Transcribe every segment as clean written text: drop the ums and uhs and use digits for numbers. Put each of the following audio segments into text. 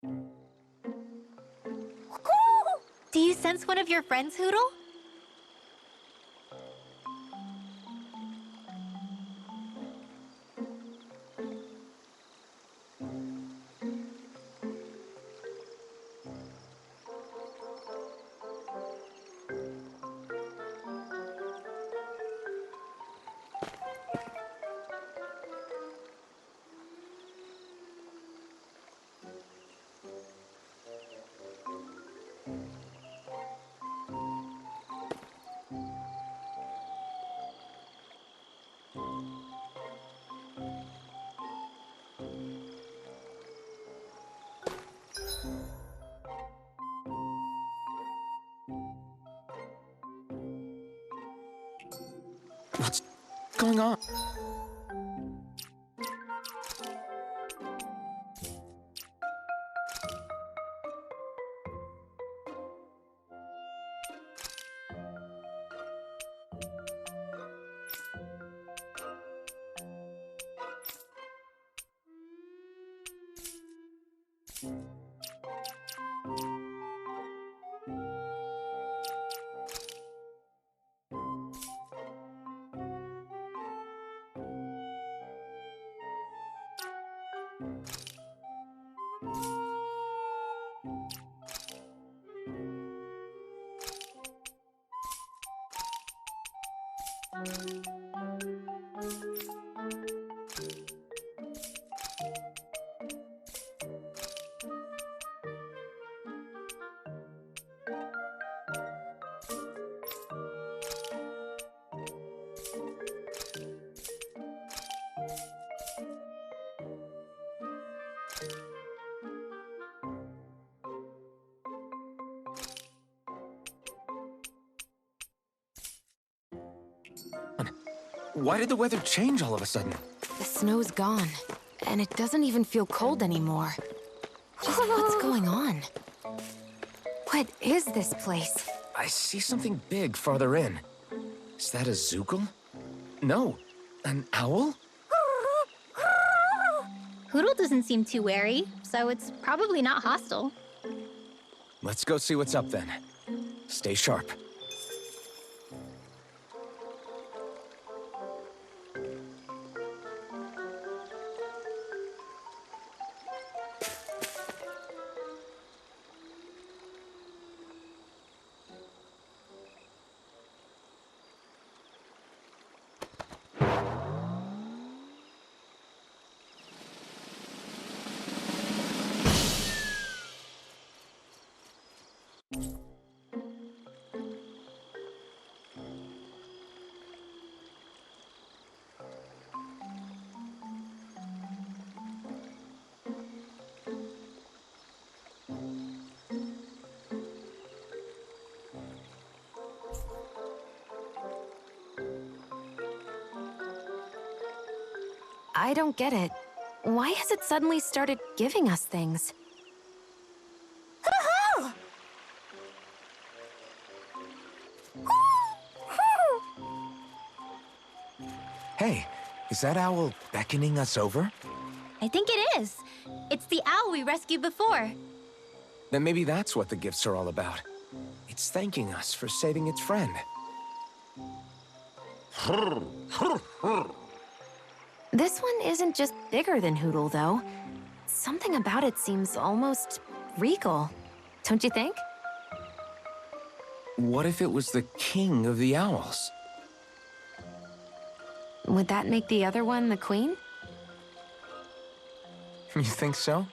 Do you sense one of your friends, Hoodle? What's going on? Why did the weather change all of a sudden? The snow's gone, and it doesn't even feel cold anymore. Just what's going on? What is this place? I see something big farther in. Is that a Zoogle? No, an owl? Hoodle doesn't seem too wary, so it's probably not hostile. Let's go see what's up then. Stay sharp. I don't get it. Why has it suddenly started giving us things? Hey, is that owl beckoning us over? I think it is. It's the owl we rescued before. Then maybe that's what the gifts are all about. It's thanking us for saving its friend. This one isn't just bigger than Hoodle, though. Something about it seems almost regal. Don't you think? What if it was the king of the owls? Would that make the other one the queen? You think so?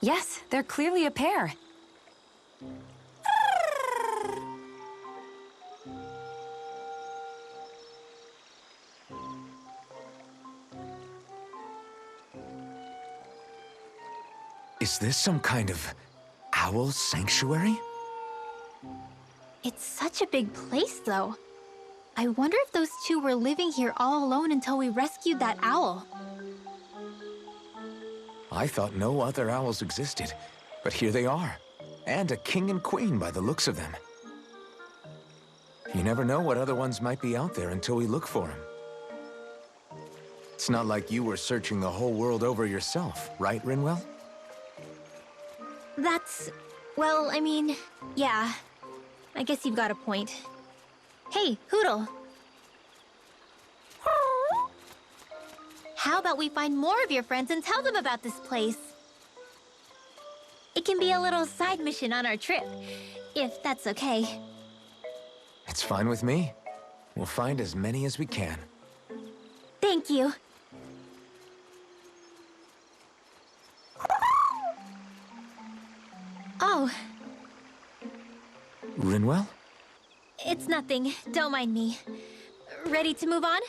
Yes, they're clearly a pair. Is this some kind of owl sanctuary? It's such a big place, though. I wonder if those two were living here all alone until we rescued that owl. I thought no other owls existed, but here they are. And a king and queen by the looks of them. You never know what other ones might be out there until we look for them. It's not like you were searching the whole world over yourself, right, Rinwell? That's... well, I mean, yeah. I guess you've got a point. Hey, Hoodle. How about we find more of your friends and tell them about this place? It can be a little side mission on our trip, if that's okay. It's fine with me. We'll find as many as we can. Thank you. Oh. Rinwell? It's nothing. Don't mind me. Ready to move on?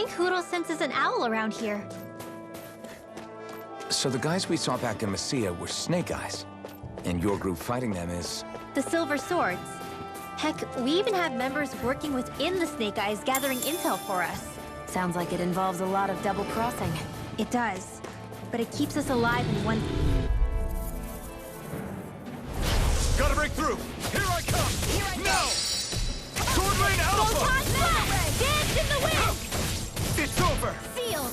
think Huro senses an owl around here. So the guys we saw back in Messia were snake eyes. And your group fighting them is... The Silver Swords. Heck, we even have members working within the Snake Eyes gathering intel for us. Sounds like it involves a lot of double crossing. It does. But it keeps us alive in one... Gotta break through! Here I come! Now! Sword Lane Alpha! Dance in the wind! It's over! Sealed!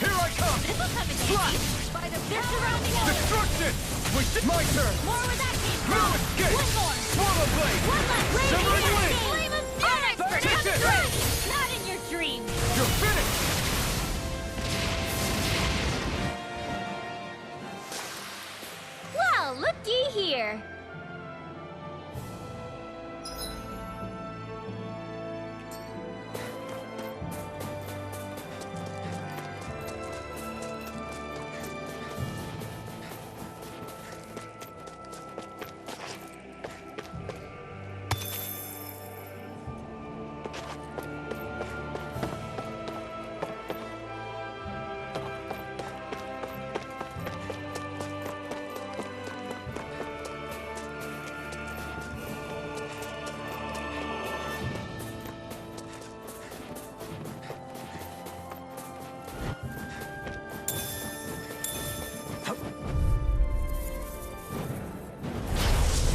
Here I come! This'll come in Slash! They're surrounding us! Destruction! Wait, my turn! More where that came from! No escape! One more! Swallow Blade! One left! Severing Wing! Flame of Fury! Take it! Not in your dreams! You're finished! Well, looky here!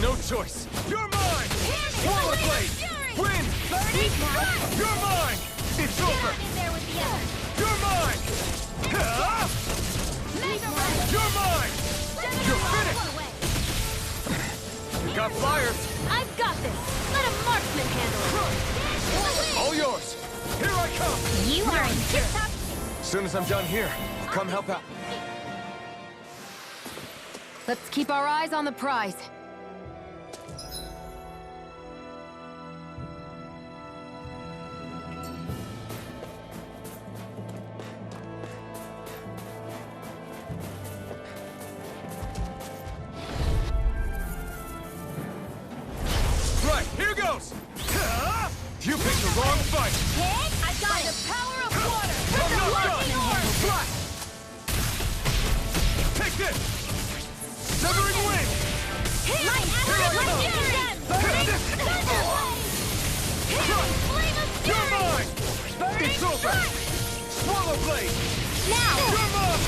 No choice! You're mine! Swallow Blade! Win! You're mine! It's over! In there with the others! You're mine! Ah! You're mine! You're finished! Got fires! I've got this! Let a marksman handle it! All yours! Here I come! You are in tip-top... As soon as I'm done here, I'll come help out. Let's keep our eyes on the prize. Right, here goes! You picked the wrong fight! I got the power of water! I'm not done! Flash! Take this! Severing Wing! Light You're mine! It's over! Swallow Blade! Now! You're mine!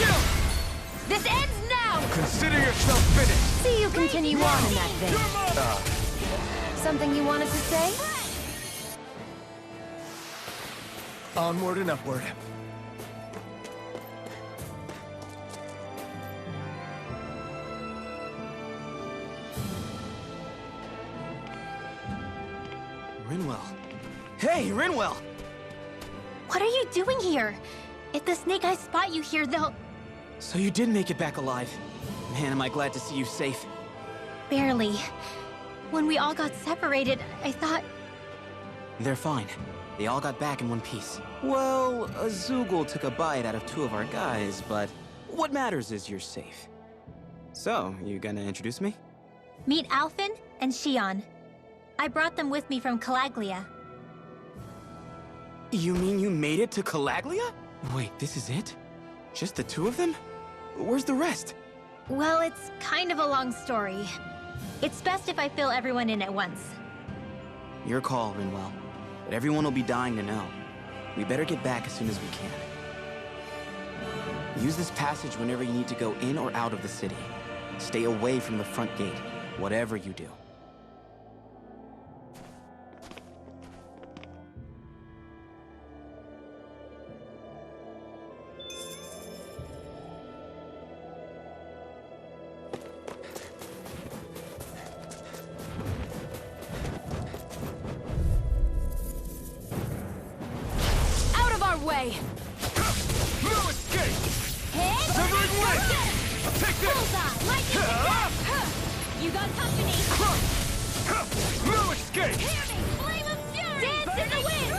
This ends now! Consider yourself finished! See you continue on in that vein. You're mine! Something you wanted to say? Onward and upward. Rinwell. Hey, Rinwell! What are you doing here? If the Snake Eyes spot you here, they'll... So you did make it back alive. Man, am I glad to see you safe. Barely. When we all got separated, I thought... They're fine. They all got back in one piece. Well, a Zoogle took a bite out of 2 of our guys, but what matters is you're safe. So, you gonna introduce me? Meet Alphen and Xion. I brought them with me from Calaglia. You mean you made it to Calaglia? Wait, this is it? Just the 2 of them? Where's the rest? Well, it's kind of a long story. It's best if I fill everyone in at once. Your call, Rinwell. But everyone will be dying to know. We better get back as soon as we can. Use this passage whenever you need to go in or out of the city. Stay away from the front gate, whatever you do. Way. No escape! Severing Wing! Take this! You got company! No escape! Flame of Fury! Dance in the wind!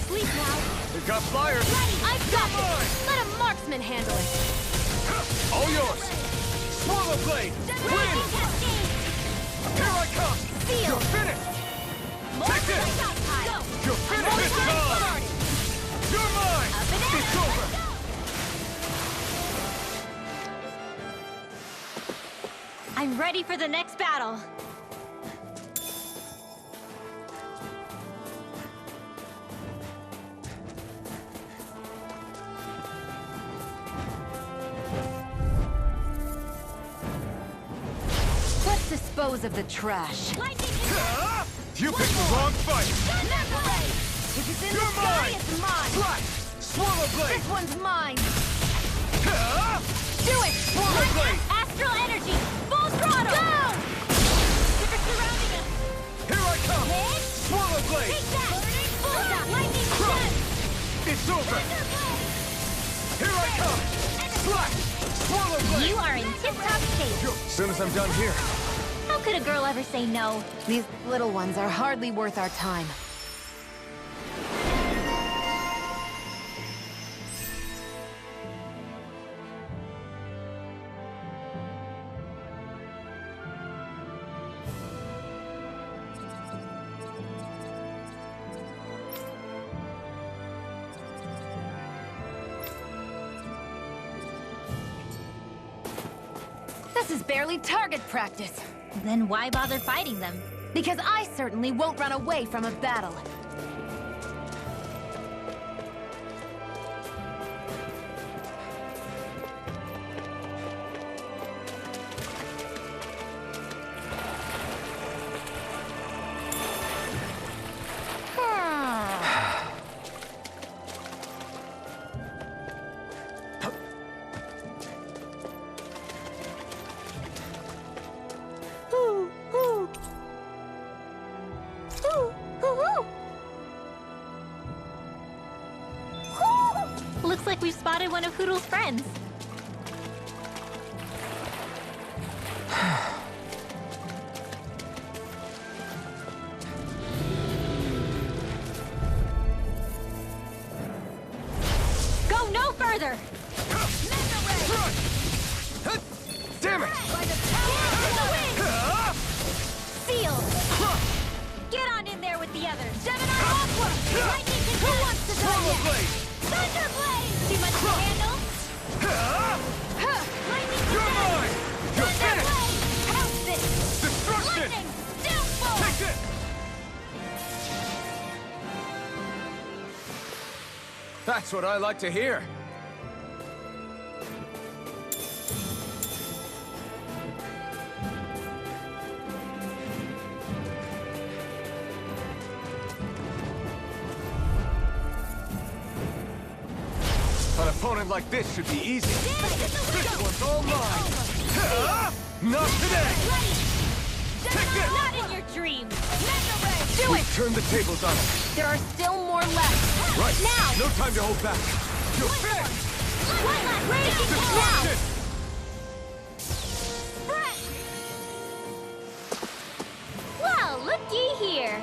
Sleep now! We've got flyers! I've got this! Let a marksman handle it! All yours! Swallow Blade! Win! Here I come! You're finished! Take this! You're finished this time! You're mine! I'm ready for the next battle. Let's dispose of the trash. You picked the wrong fight! If it's in You're the sky, mine! it's mine! Slash! Swallow blade! This one's mine! Do it! Swallow blade! Astral energy! Full throttle! Go! They're surrounding us! Here I come! Hit! Swallow blade! Take that! Bullseye! Lightning Crush! gun! It's over! Here I come! Slash! Swallow blade! You are in tip-top shape. As soon as I'm done here. How could a girl ever say no? These little ones are hardly worth our time. This is barely target practice. Then why bother fighting them? Because I certainly won't run away from a battle. Looks like we've spotted one of Hoodle's friends. Go no further! Damn it! Seal! Get on in there with the others! Gemini Aqua! Lightning Who wants to go next? Thunderblade! Too much to handle? Lightning You're mine! You're finished! Thunderblade! House this! Destruction! Lightning! Downfall! Take this! That's what I like to hear. An opponent like this should be easy. This one's all mine! Not today! Take this! Not in your dreams! Do it! Turn the tables on him. There are still more left. Right! Now! No time to hold back! You're finished! Now! Destruction! Well, looky here.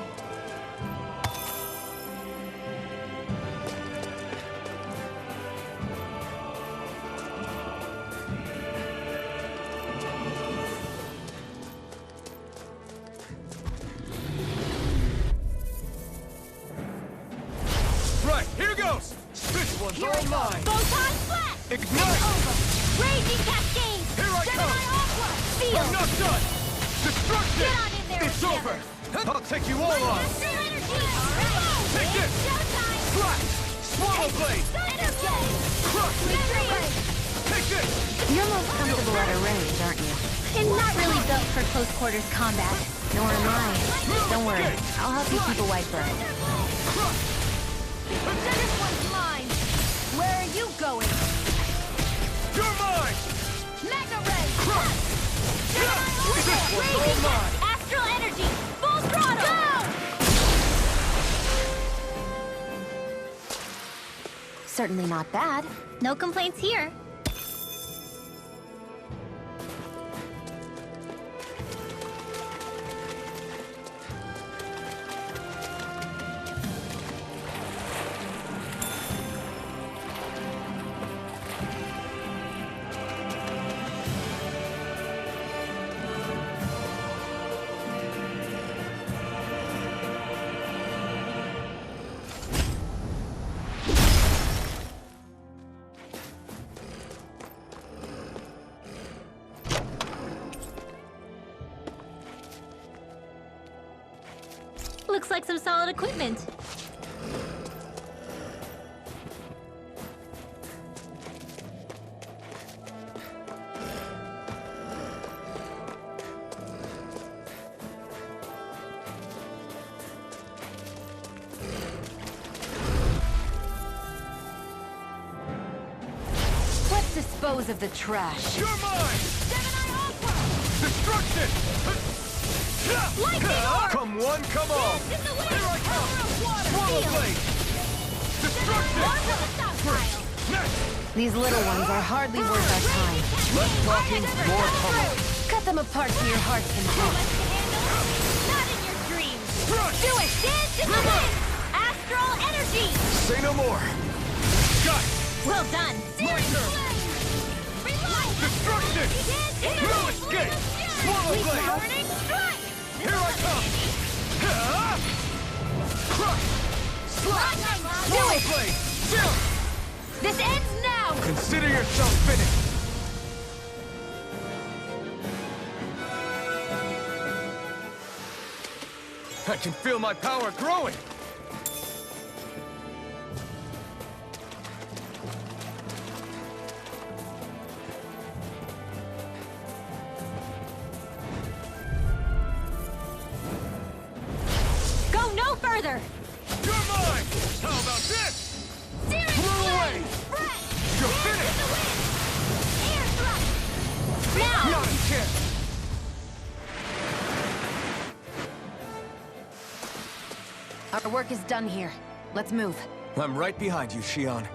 Right, here goes! This one's all mine! Photon flash! Ignite! Raging cascade! Here I come! Aqua! Seal! I'm not done! Destruction! Get on in there It's with the over! others. I'll take you all on! Astral energy! Alright! Take this! Showtime! Slash! Swallow blade! Thunderblade! Crush! Retreat! Take this! You're most comfortable at a range, aren't you? I'm not really built for close quarters combat. Nor am I. Don't worry, I'll help you keep a white bird. This one's mine! Where are you going? You're mine! Mega Ray! Crush! This one's all mine! Astral energy! Full throttle! Go! Certainly not bad. No complaints here. Looks like some solid equipment. Let's dispose of the trash. You're mine! Destruction! Lightning orb! Come one, come all! In the wind! Here I come! Power of water! Swallow Field! blade! Destruction! Orb of the stockpile! Next! These little ones are hardly worth our time. Less talking, more pummeling. Cut them apart to your heart's Too content. much to handle? Not in your dreams! Crush! Do it! Dance in the wind! Astral energy! Say no more! Got it! Well done! My turn! Reload! Destruction! No escape! Swallow blade! Burning strike! Here I come! Crush! Slap! Swallow blade! Chill! This ends now! Consider yourself finished! I can feel my power growing! Go no further! You're mine! How about this? Searing Blow away! Breath! You're Dance in finished! the wind! Air thrust! Now! Not a chance! Our work is done here. Let's move. I'm right behind you, Xion.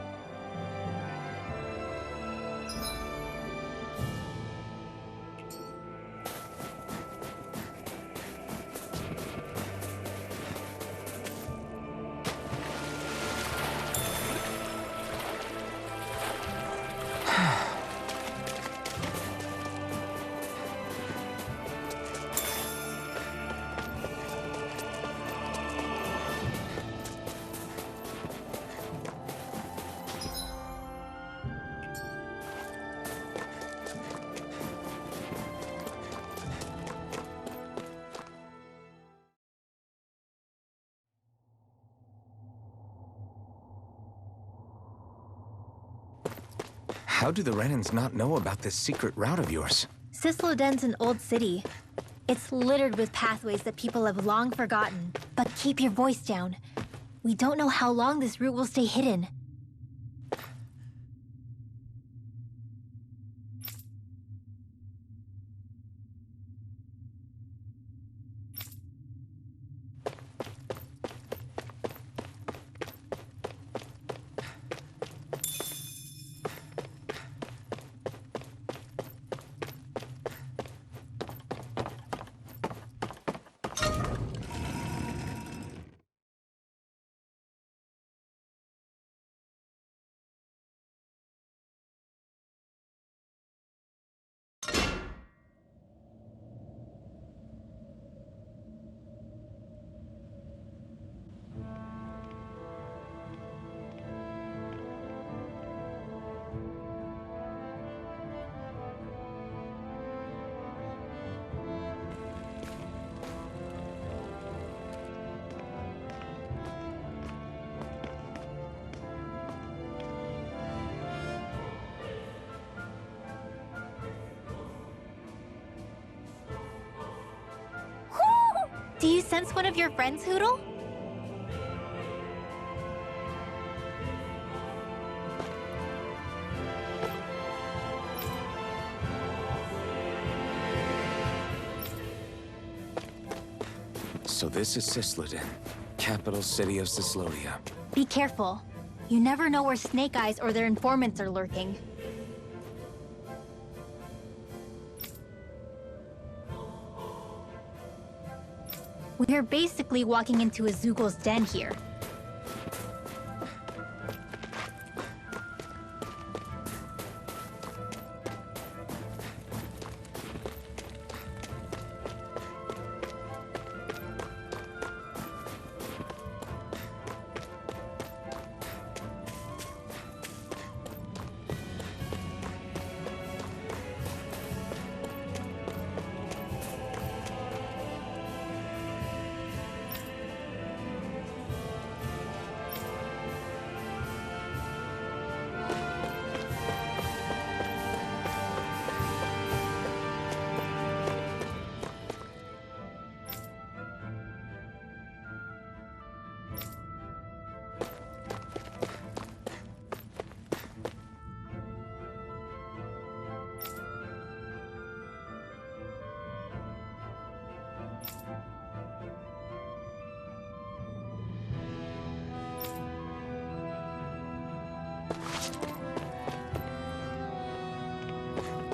How do the Renans not know about this secret route of yours? Cysloden's an old city. It's littered with pathways that people have long forgotten. But keep your voice down. We don't know how long this route will stay hidden. Do you sense one of your friends, Hootle? So this is Cysloden, capital city of Cyslodia. Be careful. You never know where Snake Eyes or their informants are lurking. We're basically walking into a Zeugel's den here.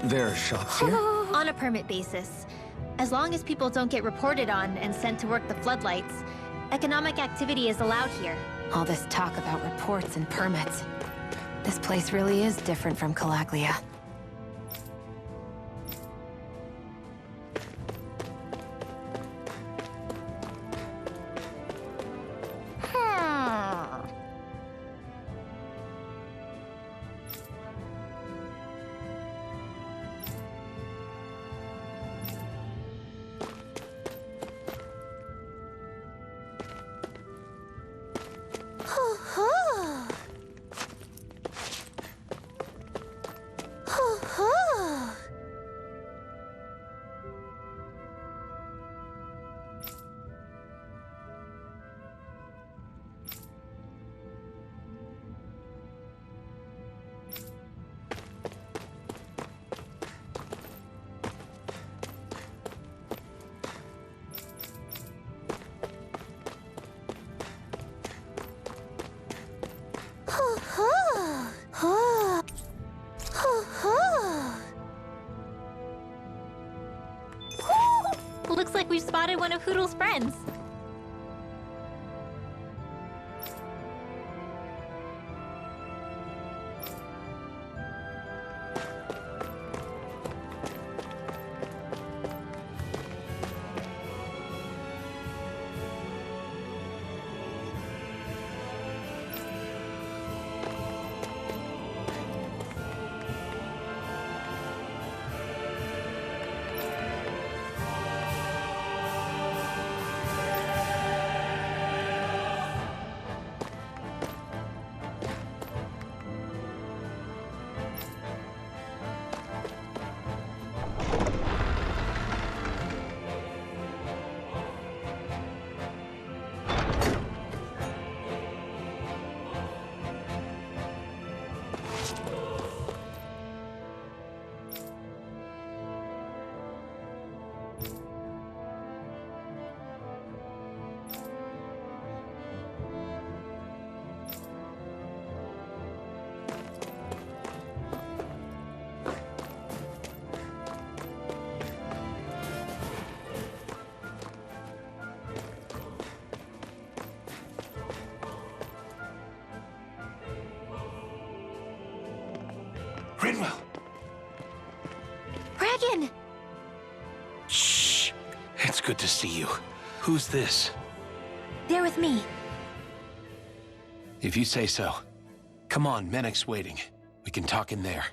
There are shops here? On a permit basis. As long as people don't get reported on and sent to work the floodlights, economic activity is allowed here. All this talk about reports and permits. This place really is different from 𝔼𝕤𝕚. Looks like we've spotted one of Hoodle's friends. Rinwell! Dragon! Shh! It's good to see you. Who's this? They're with me. If you say so. Come on, Menek's waiting. We can talk in there.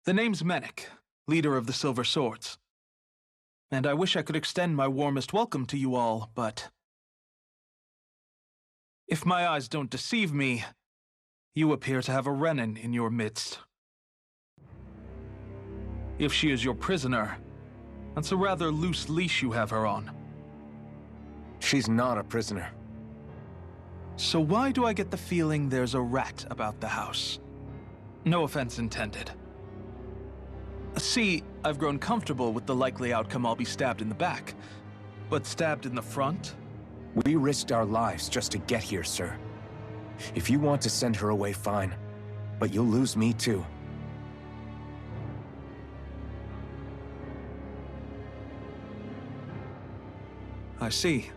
The name's Menek, leader of the Silver Swords. And I wish I could extend my warmest welcome to you all, but if my eyes don't deceive me, you appear to have a Renin in your midst. If she is your prisoner, that's a rather loose leash you have her on. She's not a prisoner. So why do I get the feeling there's a rat about the house? No offense intended. See, I've grown comfortable with the likely outcome I'll be stabbed in the back. But stabbed in the front? We risked our lives just to get here, sir. If you want to send her away, fine. But you'll lose me too. I see.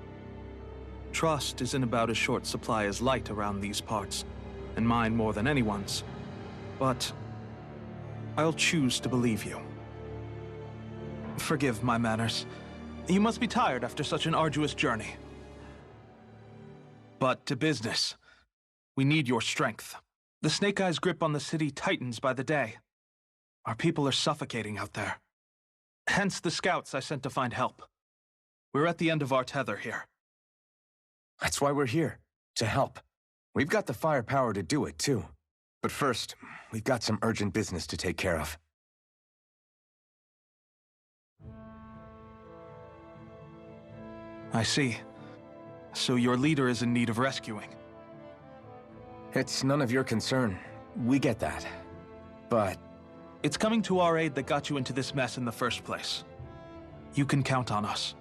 Trust isn't about as short supply as light around these parts, and mine more than anyone's. But I'll choose to believe you. Forgive my manners. You must be tired after such an arduous journey. But to business. We need your strength. The Snake Eye's grip on the city tightens by the day. Our people are suffocating out there. Hence the scouts I sent to find help. We're at the end of our tether here. That's why we're here, to help. We've got the firepower to do it, too. But first, we've got some urgent business to take care of. I see. So your leader is in need of rescuing. It's none of your concern. We get that. But It's coming to our aid that got you into this mess in the first place. You can count on us.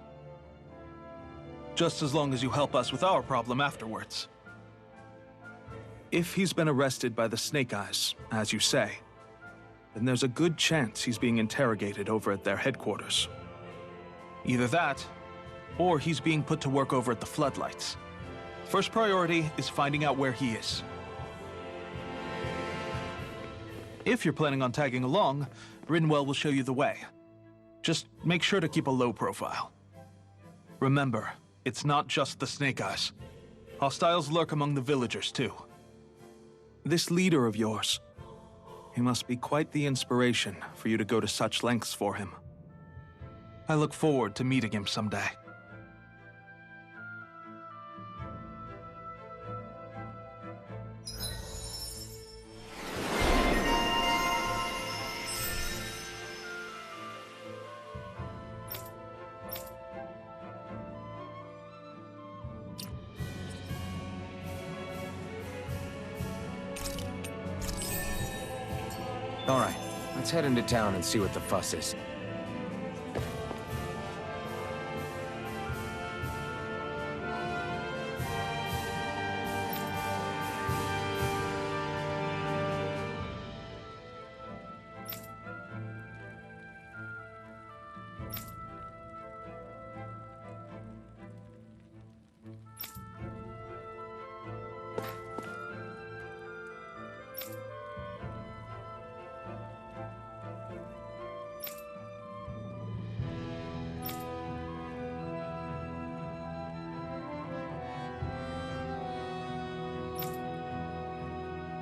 Just as long as you help us with our problem afterwards. If he's been arrested by the Snake Eyes, as you say, then there's a good chance he's being interrogated over at their headquarters. Either that, or he's being put to work over at the Floodlights. First priority is finding out where he is. If you're planning on tagging along, Rinwell will show you the way. Just make sure to keep a low profile. Remember, it's not just the Snake Eyes. Hostiles lurk among the villagers, too. This leader of yours, he must be quite the inspiration for you to go to such lengths for him. I look forward to meeting him someday. all right, let's head into town and see what the fuss is.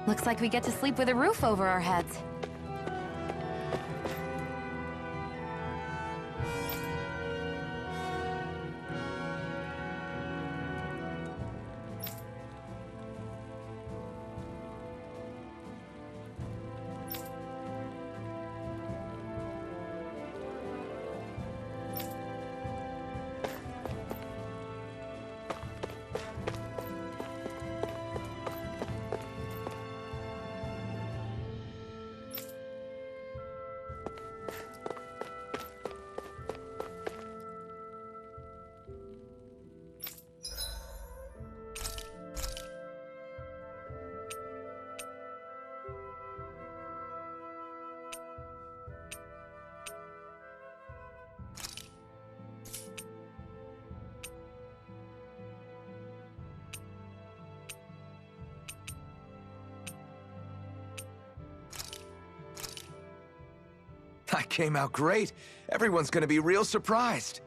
Looks like we get to sleep with a roof over our heads. That came out great. Everyone's gonna be real surprised.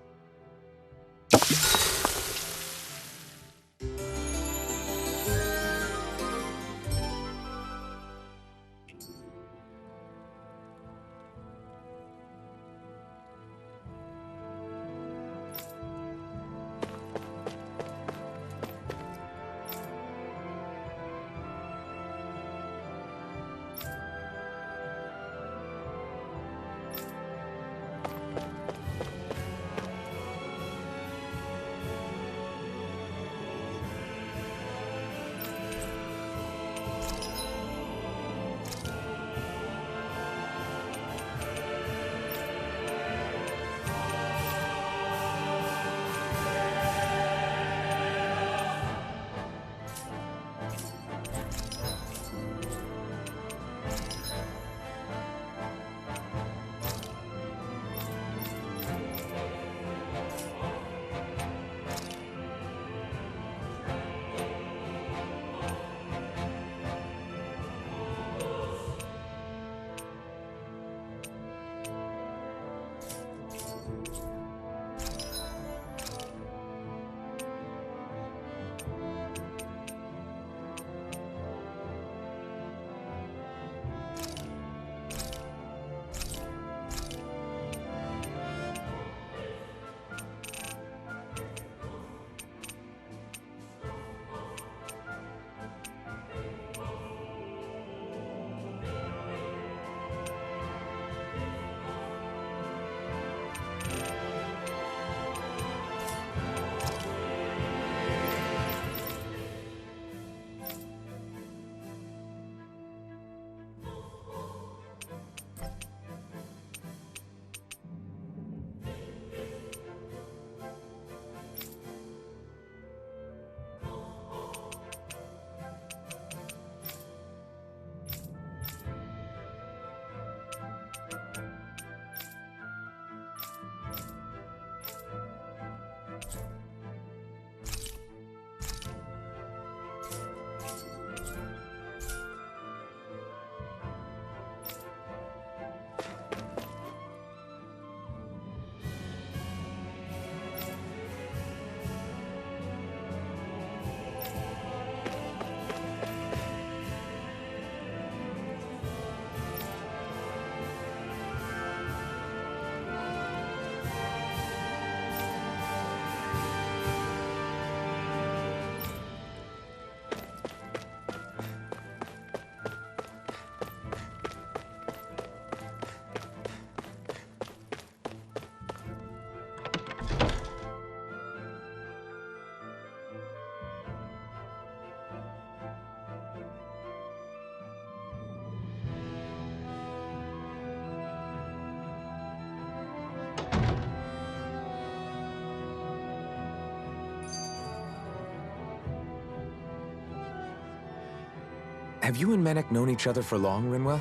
Have you and Menek known each other for long, Rinwell?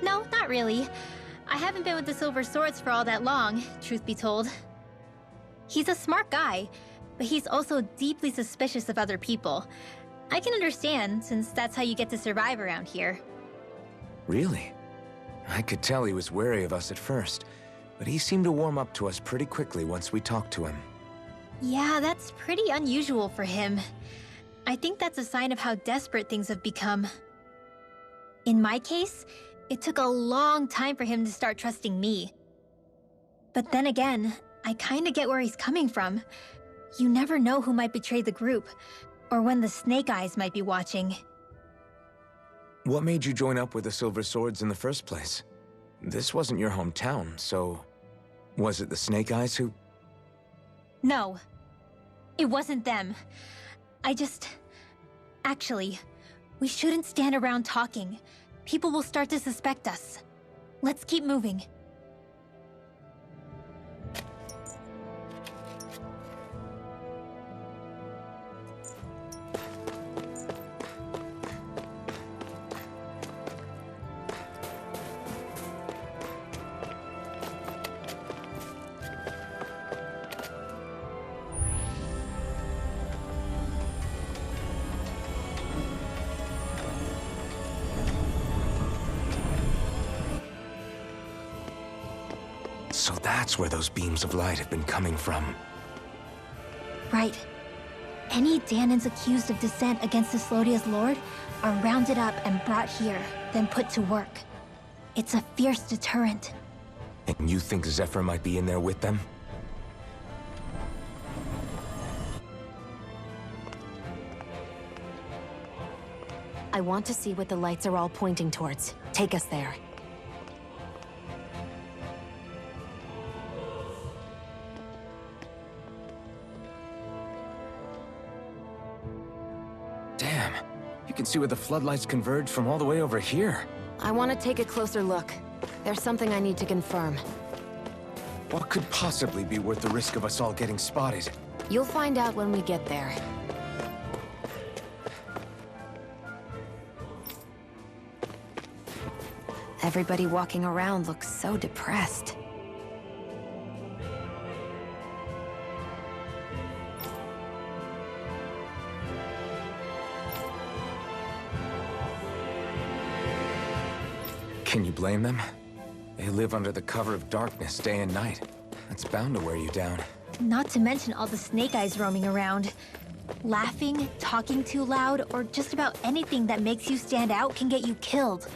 No, not really. I haven't been with the Silver Swords for all that long, truth be told. He's a smart guy, but he's also deeply suspicious of other people. I can understand, since that's how you get to survive around here. Really? I could tell he was wary of us at first, but he seemed to warm up to us pretty quickly once we talked to him. Yeah, that's pretty unusual for him. I think that's a sign of how desperate things have become. In my case, it took a long time for him to start trusting me. But then again, I kinda get where he's coming from. You never know who might betray the group, or when the Snake Eyes might be watching. What made you join up with the Silver Swords in the first place? This wasn't your hometown, so... was it the Snake Eyes who... No. It wasn't them. Actually, we shouldn't stand around talking. People will start to suspect us. Let's keep moving. So that's where those beams of light have been coming from. Right. Any Danans accused of dissent against Cyslodia's lord are rounded up and brought here, then put to work. It's a fierce deterrent. And you think Zephyr might be in there with them? I want to see what the lights are all pointing towards. Take us there. Damn, you can see where the floodlights converge from all the way over here. I want to take a closer look. There's something I need to confirm. What could possibly be worth the risk of us all getting spotted? You'll find out when we get there. Everybody walking around looks so depressed. Can you blame them? They live under the cover of darkness day and night. That's bound to wear you down. Not to mention all the Snake Eyes roaming around. Laughing, talking too loud, or just about anything that makes you stand out can get you killed.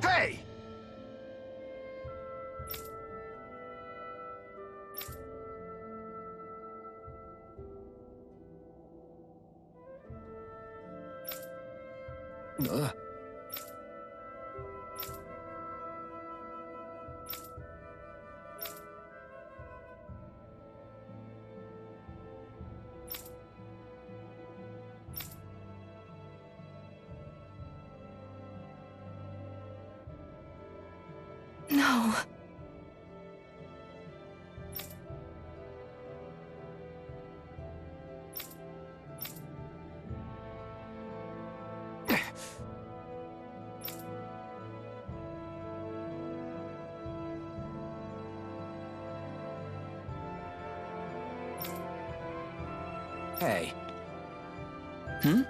Hey! No. Hey. Hmm?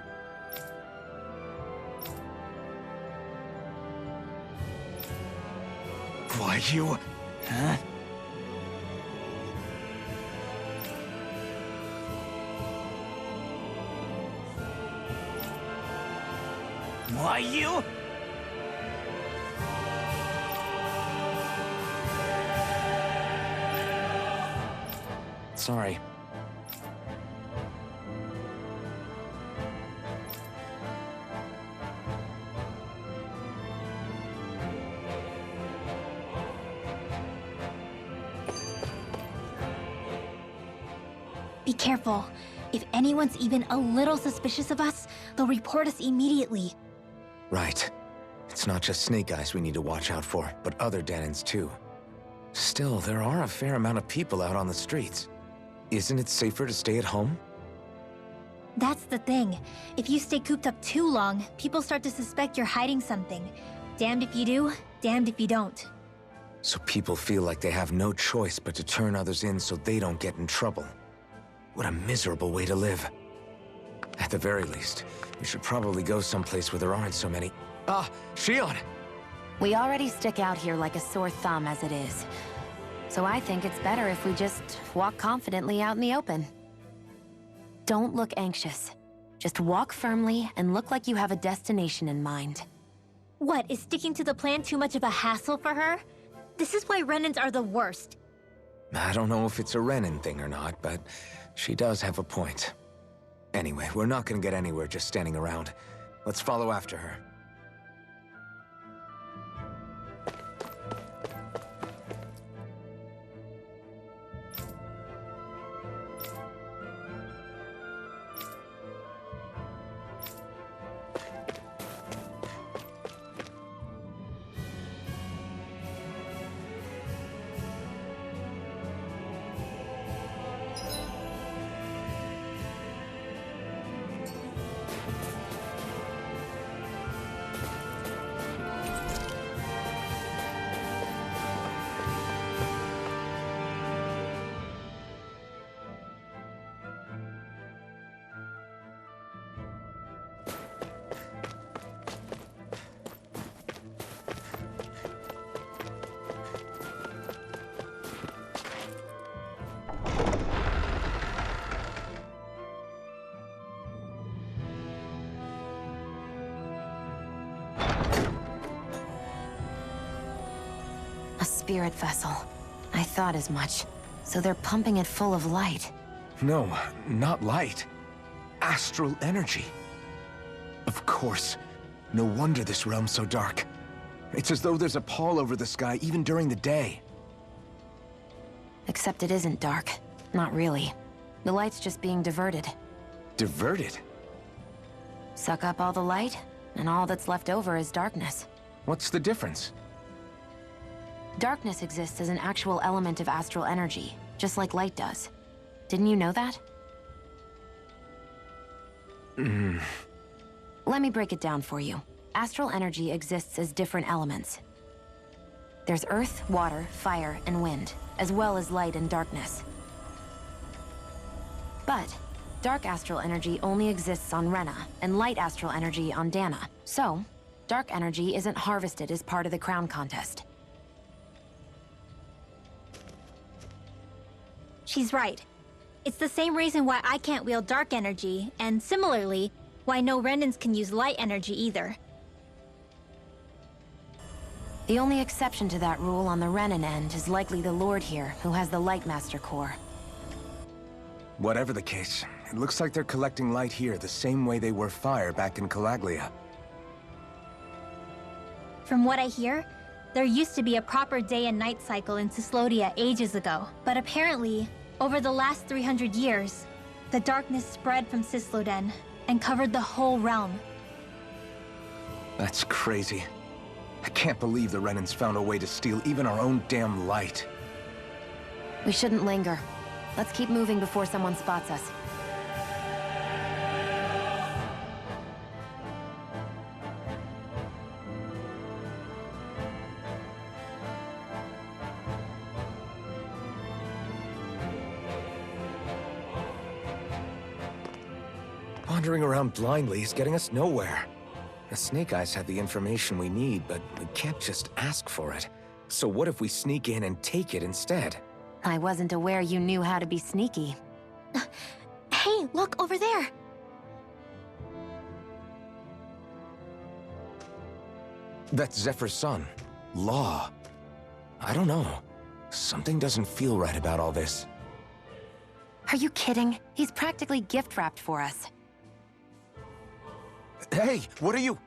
Why, you... Huh? Why, you... Sorry. Be careful. If anyone's even a little suspicious of us, they'll report us immediately. Right. It's not just Snake Eyes we need to watch out for, but other Denons too. Still, there are a fair amount of people out on the streets. Isn't it safer to stay at home? That's the thing. If you stay cooped up too long, people start to suspect you're hiding something. Damned if you do, damned if you don't. So people feel like they have no choice but to turn others in so they don't get in trouble. What a miserable way to live. At the very least, we should probably go someplace where there aren't so many... Ah, Shion! We already stick out here like a sore thumb as it is. So I think it's better if we just walk confidently out in the open. Don't look anxious. Just walk firmly and look like you have a destination in mind. What, is sticking to the plan too much of a hassle for her? This is why Renans are the worst. I don't know if it's a Renin thing or not, but she does have a point. Anyway, we're not gonna get anywhere just standing around. Let's follow after her. A spirit vessel. I thought as much. So they're pumping it full of light. No, not light. Astral energy. Of course. No wonder this realm's so dark. It's as though there's a pall over the sky even during the day. Except it isn't dark. Not really. The light's just being diverted. Diverted? Suck up all the light, and all that's left over is darkness. What's the difference? Darkness exists as an actual element of astral energy, just like light does. Didn't you know that? Let me break it down for you. Astral energy exists as different elements. There's earth, water, fire, and wind, as well as light and darkness. But dark astral energy only exists on Rena, and light astral energy on Dana. So, dark energy isn't harvested as part of the crown contest. She's right. It's the same reason why I can't wield dark energy, and similarly, why no Renans can use light energy either. The only exception to that rule on the Renan end is likely the Lord here, who has the Lightmaster core. Whatever the case, it looks like they're collecting light here the same way they were fire back in Calaglia. From what I hear, there used to be a proper day and night cycle in Cyslodia ages ago, but apparently, over the last 300 years, the darkness spread from Cysloden and covered the whole realm. That's crazy. I can't believe the Renans found a way to steal even our own damn light. We shouldn't linger. Let's keep moving before someone spots us. Wandering around blindly is getting us nowhere. The Snake Eyes have the information we need, but we can't just ask for it. So what if we sneak in and take it instead? I wasn't aware you knew how to be sneaky. Hey, look over there! That's Zephyr's son, Law. I don't know. Something doesn't feel right about all this. Are you kidding? He's practically gift-wrapped for us. Hey, what are you?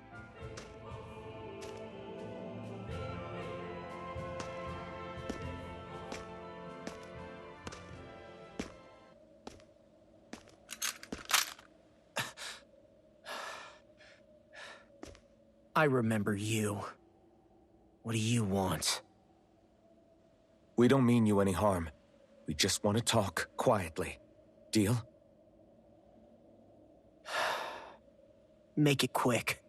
I remember you. What do you want? We don't mean you any harm. We just want to talk quietly. Deal? Make it quick.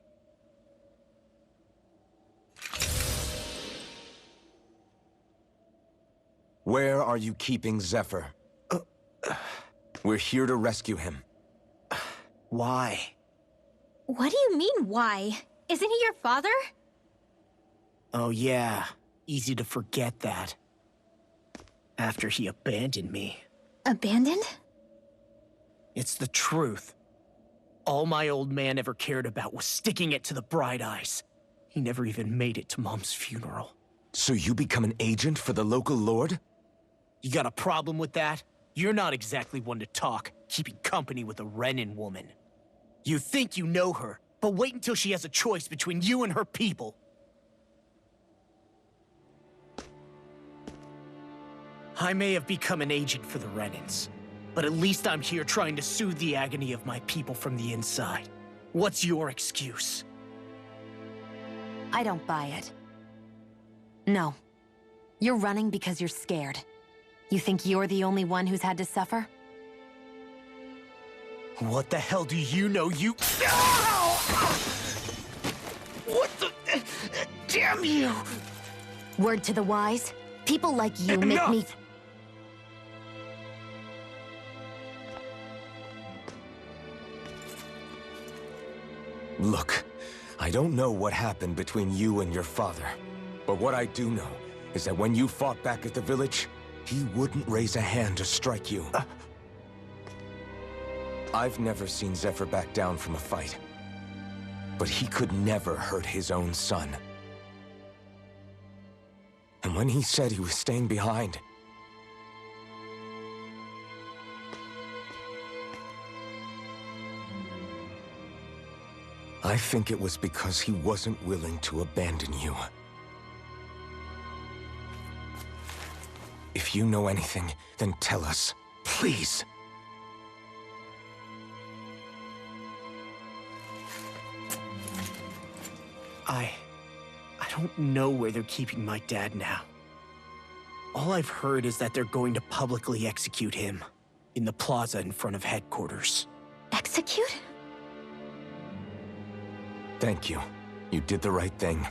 Where are you keeping Zephyr? We're here to rescue him. Why? What do you mean, why? Isn't he your father? Oh yeah, easy to forget that. After he abandoned me. Abandoned? It's the truth. All my old man ever cared about was sticking it to the Bright Eyes. He never even made it to Mom's funeral. So you become an agent for the local lord? You got a problem with that? You're not exactly one to talk, keeping company with a Renan woman. You think you know her, but wait until she has a choice between you and her people. I may have become an agent for the Renans, but at least I'm here trying to soothe the agony of my people from the inside. What's your excuse? I don't buy it. No. You're running because you're scared. You think you're the only one who's had to suffer? What the hell do you know, you... What the... Damn you! Word to the wise, people like you make me... Look, I don't know what happened between you and your father. But what I do know is that when you fought back at the village, he wouldn't raise a hand to strike you. I've never seen Zephyr back down from a fight. But he could never hurt his own son. And when he said he was staying behind, I think it was because he wasn't willing to abandon you. If you know anything, then tell us, please. I don't know where they're keeping my dad now. All I've heard is that they're going to publicly execute him in the plaza in front of headquarters. Execute? Thank you. You did the right thing.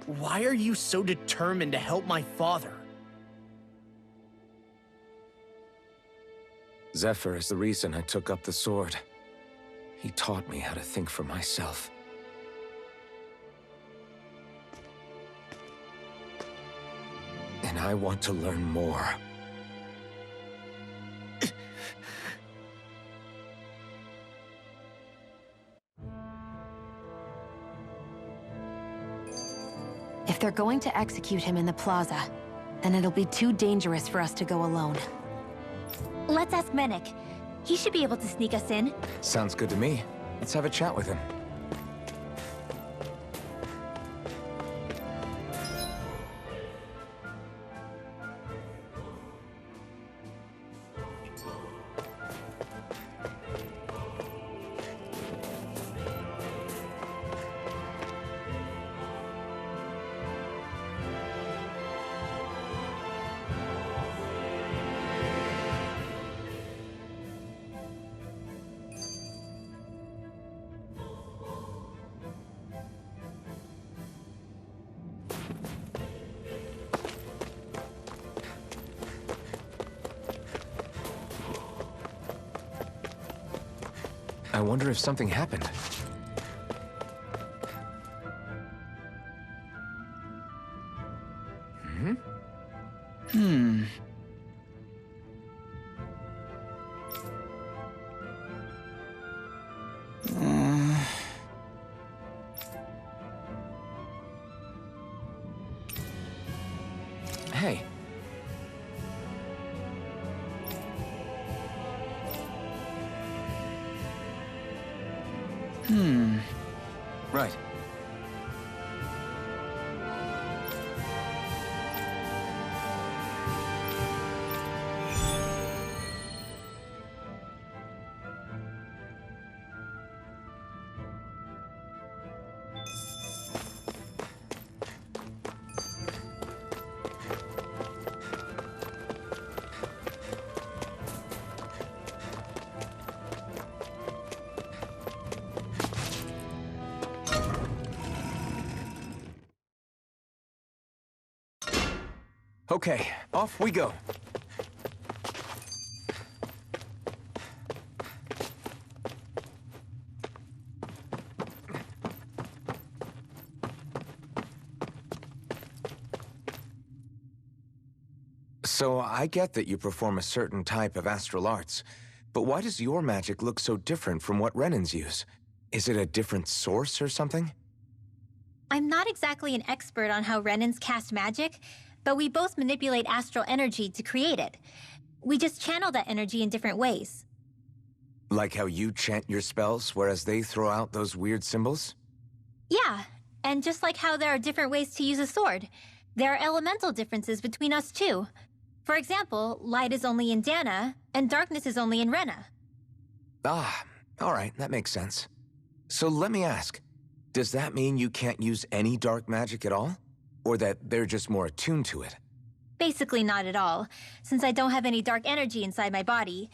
Why are you so determined to help my father? Zephyr is the reason I took up the sword. He taught me how to think for myself. And I want to learn more. If they're going to execute him in the plaza, then it'll be too dangerous for us to go alone. Let's ask Menik. He should be able to sneak us in. Sounds good to me. Let's have a chat with him. I wonder if something happened. Hey. Right. Okay, off we go. So I get that you perform a certain type of astral arts, but why does your magic look so different from what Renan's use? Is it a different source or something? I'm not exactly an expert on how Renans cast magic, but we both manipulate astral energy to create it. We just channel that energy in different ways. Like how you chant your spells, whereas they throw out those weird symbols? Yeah, and just like how there are different ways to use a sword, there are elemental differences between us too. For example, light is only in Dana, and darkness is only in Rena. Ah, all right, that makes sense. So let me ask, does that mean you can't use any dark magic at all? Or that they're just more attuned to it? Basically not at all, since I don't have any dark energy inside my body.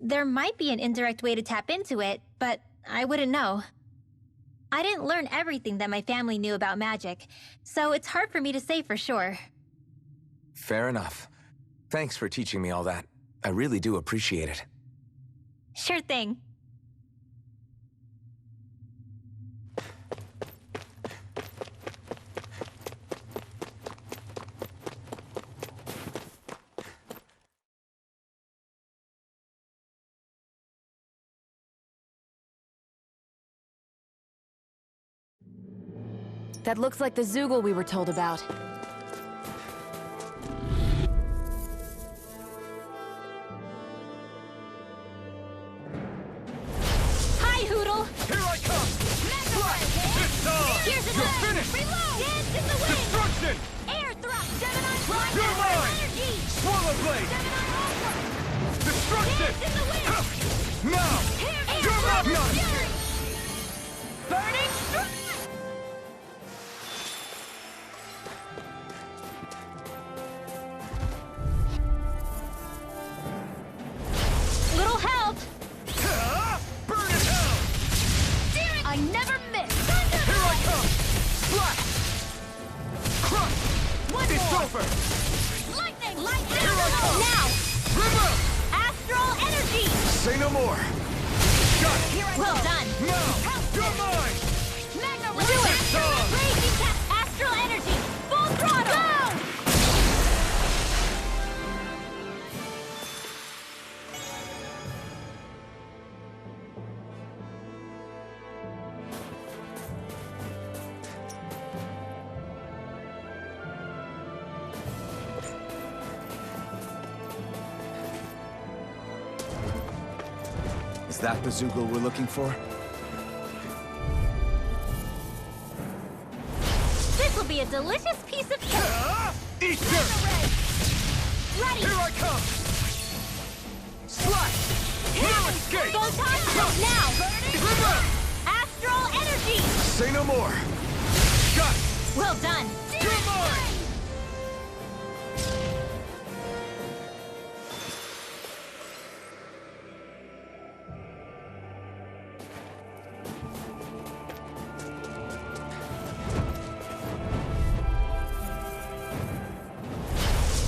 There might be an indirect way to tap into it, but I wouldn't know. I didn't learn everything that my family knew about magic, so it's hard for me to say for sure. Fair enough. Thanks for teaching me all that. I really do appreciate it. Sure thing. That looks like the Zoogle we were told about. Hi, Hoodle! Here I come! It's time! Here's an You're finished! Reload! Dance in the wind! Destruction! Air thrust! Gemini flight! You're mine! Energy! Swallow blade! Gemini Ultra! Destruction! Dance in the wind! Now! Air You're thrust! not! Fury! Burning strike! Little help! Burn in hell! I never miss! Here I come! Blast! Crush! One It's more! over! Lightning! Lightning! Here I come! Now! Remove! Astral energy! Say no more! Got it! Well done! Now! You're mine! Magna Do it, Tom! Raging cat! Astral energy! Full throttle! Go! Is that the Zoogle we're looking for? This will be a delicious piece of cake! Easter! Ready! Here I come! Slash! No escape! Photon now! Remove! Astral energy! Say no more! Got it! Well done! You're mine!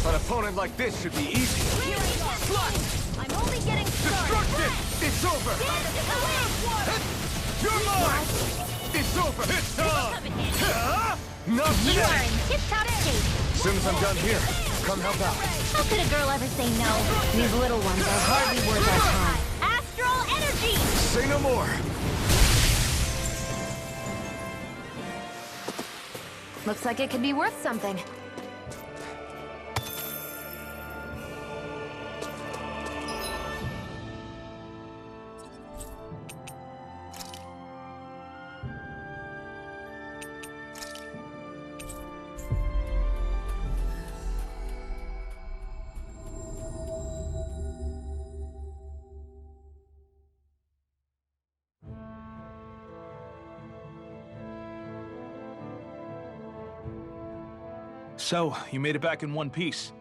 An opponent like this should be easy. Slash! I'm only getting started. Destructive! It's over! You're mine! It's over! It's time! Not You today! are in tip-top shape. As soon as I'm done here, come help out. How could a girl ever say no? These little ones are hardly worth our time. Astral energy! Say no more. Looks like it could be worth something. So, you made it back in one piece.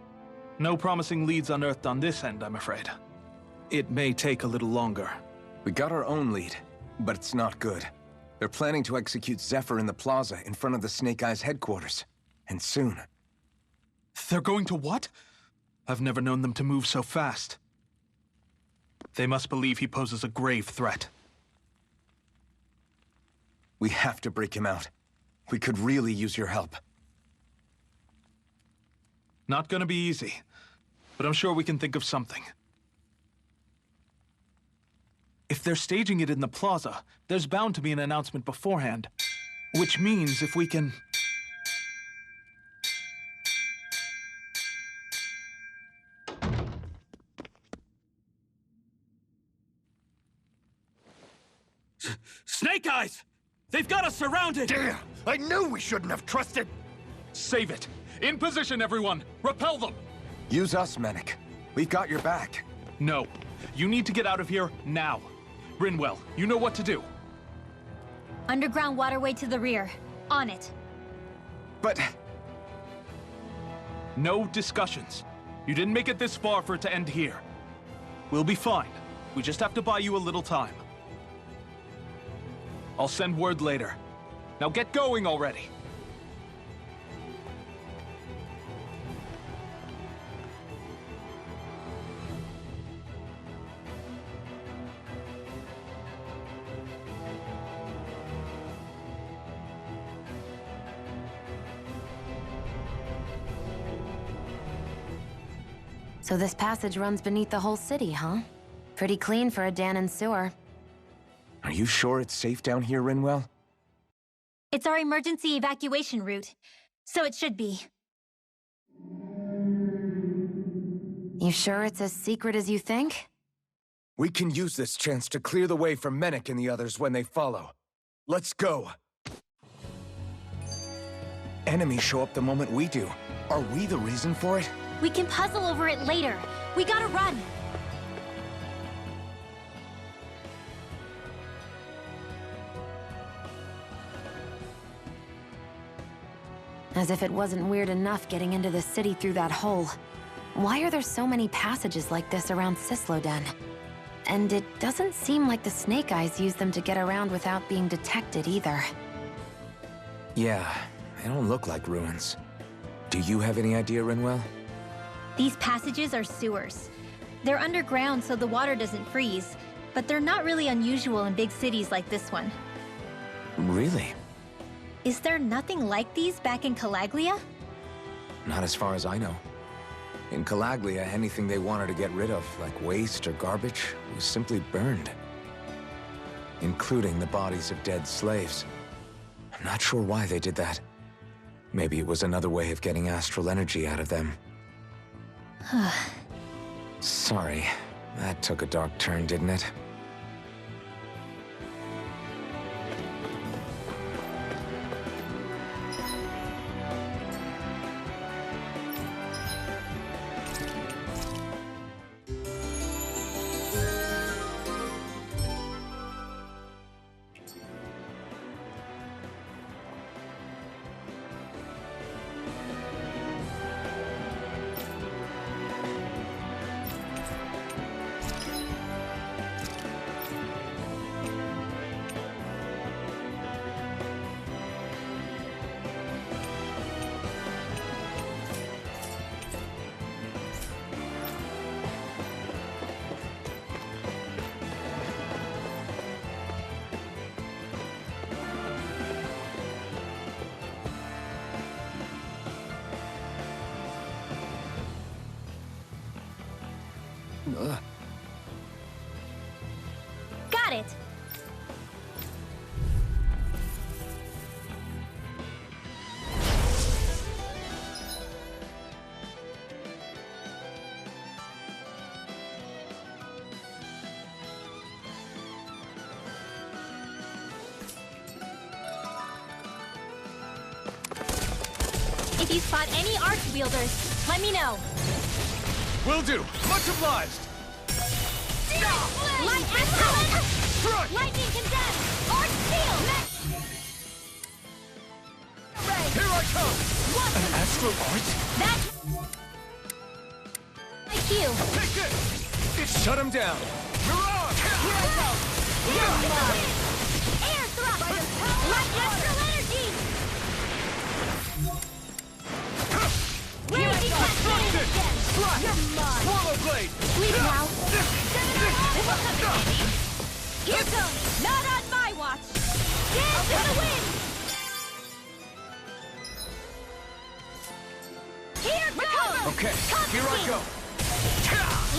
No promising leads unearthed on this end, I'm afraid. It may take a little longer. We got our own lead, but it's not good. They're planning to execute Zephyr in the plaza in front of the Snake Eyes headquarters. And soon. They're going to what? I've never known them to move so fast. They must believe he poses a grave threat. We have to break him out. We could really use your help. Not gonna be easy, but I'm sure we can think of something. If they're staging it in the plaza, there's bound to be an announcement beforehand. Which means if we can... Snake Eyes! They've got us surrounded! Damn! I knew we shouldn't have trusted! Save it! In position, everyone! Repel them! Use us, Menik. We've got your back. No. You need to get out of here now. Rinwell, you know what to do. Underground waterway to the rear. On it. But... No discussions. You didn't make it this far for it to end here. We'll be fine. We just have to buy you a little time. I'll send word later. Now get going already. So this passage runs beneath the whole city, huh? Pretty clean for a Danon sewer. Are you sure it's safe down here, Rinwell? It's our emergency evacuation route, so it should be. You sure it's as secret as you think? We can use this chance to clear the way for Menik and the others when they follow. Let's go. Enemies show up the moment we do. Are we the reason for it? We can puzzle over it later. We gotta run. As if it wasn't weird enough getting into the city through that hole. Why are there so many passages like this around Cysloden? And it doesn't seem like the Snake Eyes use them to get around without being detected either. Yeah, they don't look like ruins. Do you have any idea, Rinwell? These passages are sewers. They're underground so the water doesn't freeze, but they're not really unusual in big cities like this one. Really? Is there nothing like these back in Calaglia? Not as far as I know. In Calaglia, anything they wanted to get rid of, like waste or garbage, was simply burned. Including the bodies of dead slaves. I'm not sure why they did that. Maybe it was another way of getting astral energy out of them. Sorry, that took a dark turn, didn't it? Got it! If you spot any arch wielders, let me know. Will do. Much obliged. Light Astral! Strike! Lightning condemned! Arch steel! Here I come! An astral art? That's IQ. Take this! It shut him down. Mirage! Here I go. Air thrust! Light Astral energy! Here I go. Slash! Swallow blade! Leave now. Here comes! Not on my watch! Dance in the wind! Here goes! Okay, here I go.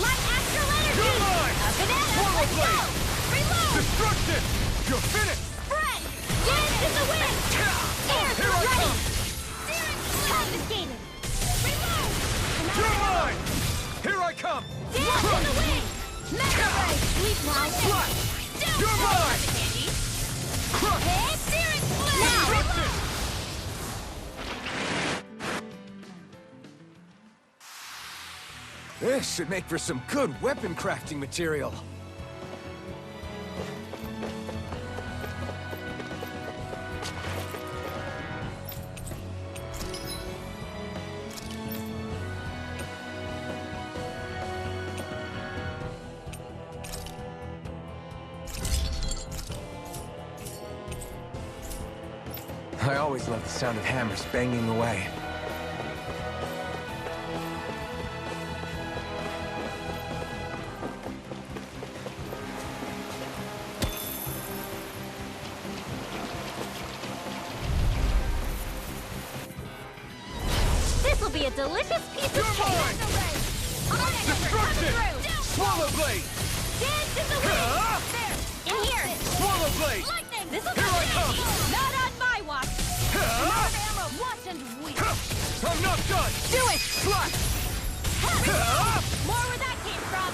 Light Astral energy! You're mine! Swallow Let's go! blade! Reload! Destruction! You're finished! Spread! Dance in the wind! Air Here I ready! come! Confiscated! Reload! You're mine! Here I come! Dance in the wind! Megadrive! Sleep now! Slash! You're mine! Crush! Now! This should make for some good weapon crafting material. I always love the sound of hammers banging away. This will be a delicious piece of cake! Destruction! Swallow blade! Dance in the wind! In here! Swallow blade! Lightning! This will Here I come! Not on my watch! Ammo! Watch and weep! I'm not done! Do it! Slash! More where that came from!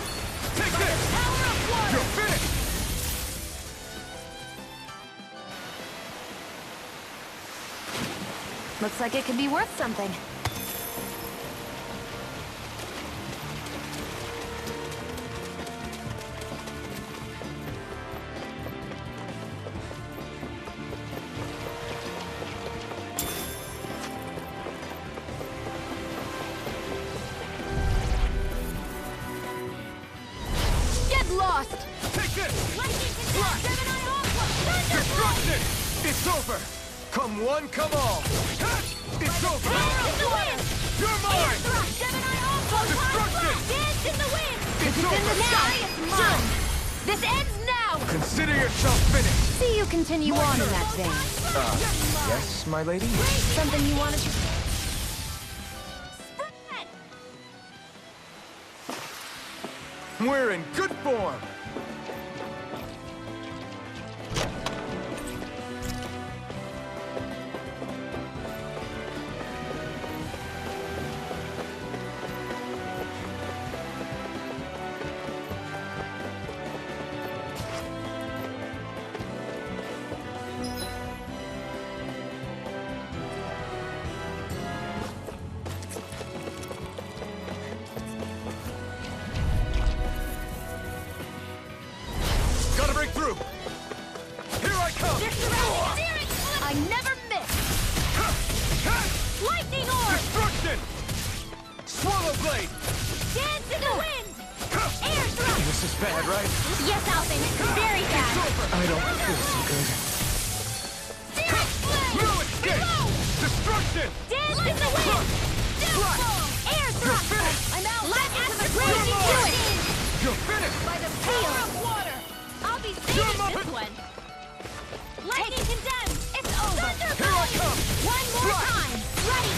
Take this! Power of water! You're finished! Looks like it could be worth something. Get lost! Take this! Lightning condemned! Gemini Aqua! Destruction! It's over! Come one, come all! It's over! Power of the wind! You're mine! Gemini Aqua! Destruction! Dance in the wind! It's In the over! sky is mine! This ends now! Consider yourself finished! See you continue on in that vein. Yes, my lady? Something you wanted to... Spread! We're in good form! Gotta break through! Here I come! I never miss! Lightning orb! Destruction! Swallow blade! Dance in the wind! Air thrust! This is bad, right? Yes, Alvin. Very bad. I don't feel so good. Spirit blade! No escape! Destruction! Dance in the wind! Air thrust! I'm out! Light Astral Blade! Do it! You're finished! By the power of water! I'll be saving this one! Lightning condemned! It's over! Here I come! One more time! Ready!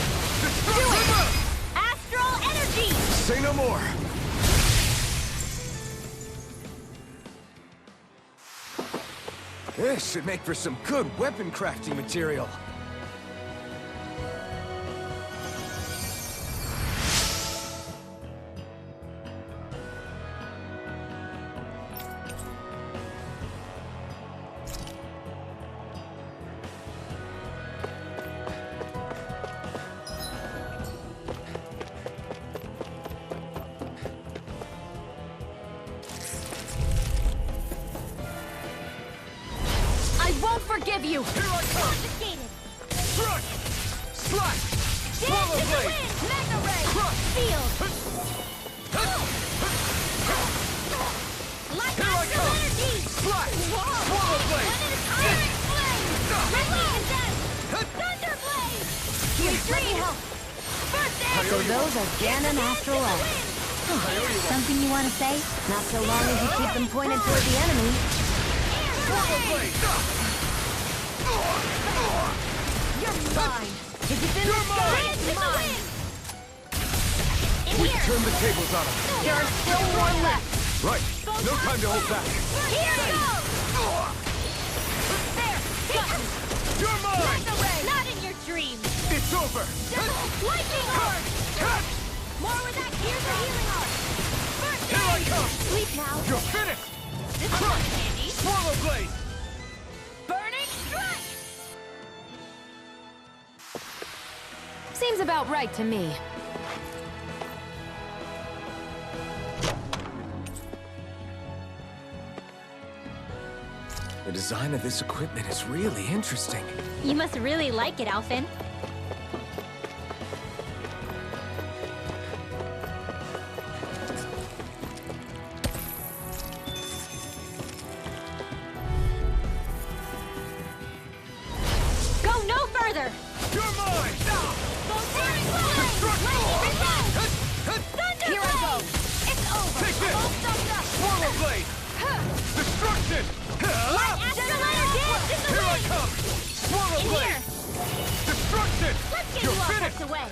Do it! Astral energy! Say no more! This should make for some good weapon crafting material. Forgive you! Here I come! Crush! Slash! Swallow blade! Mega ray! Crush! Field! Here I come! Slash! Swallow blade! Thunder blade! Let me help! First aid! So those are Ganon after all. Something you want to say? Not so long as you keep them pointed toward the enemy. Swallow blade! You're mine! If it's in the sky, it's mine! We turn the tables on them. There are still more left. Right. No time to hold back. Here goes! There! You're mine! Not in your dreams! It's over! Lightning arc! More with that! Here's the healing arc! First Here I come! Sleep now! You're finished! This one's handy! Swallow blade! Burning strike! Seems about right to me. The design of this equipment is really interesting. You must really like it, Alphen. Go no further! You're mine! Here I go! It's over! Take this! Swallow blade! Destruction! Here I come! Swallow blade! Destruction! Let's get You're you all finished! tucked away!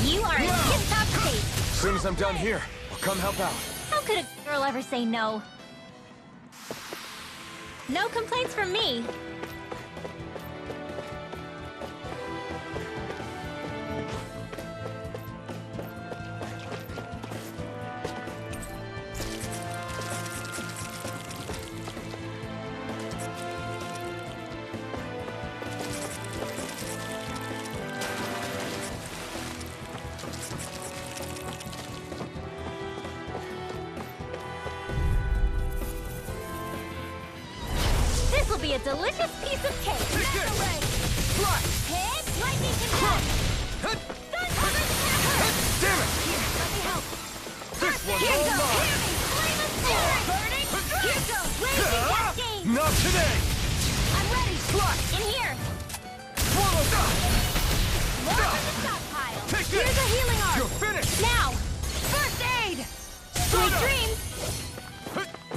You are in tip-top shape. As soon as I'm done here, I'll come help out. How could a girl ever say no? No complaints from me. This'll be a delicious piece of cake. Take this! Fly! Hit! Lightning can crush! Damn it! Here, let me help. This one's Here all goes! mine! Flame of fury! Burning! Here goes! Blazing cascade! Not today! I'm ready! Slash! In here! Swallow blade! More from the stockpile! Take this! Here's a healing arc! You're finished! Now! First aid! Sweet dreams!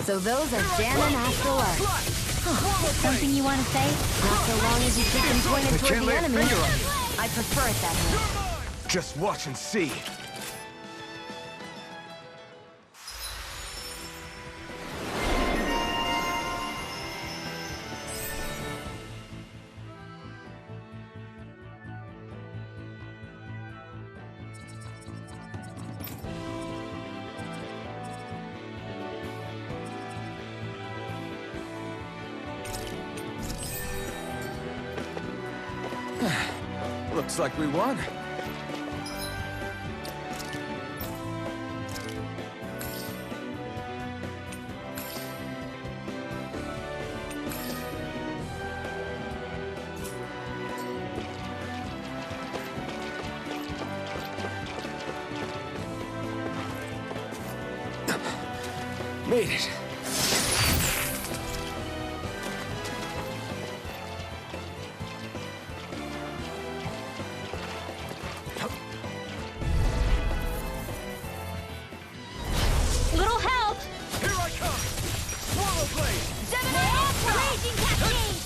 So those are Ganon after all. Slash! Swallow Something blade! you want to say? Not so long as you keep them pointed I toward can't the lay a enemy. finger on you. I prefer it that way. You're mine! Just watch and see. Looks like we won. Made it. Little help! Here I come! Swallow blade! Blazing cascade!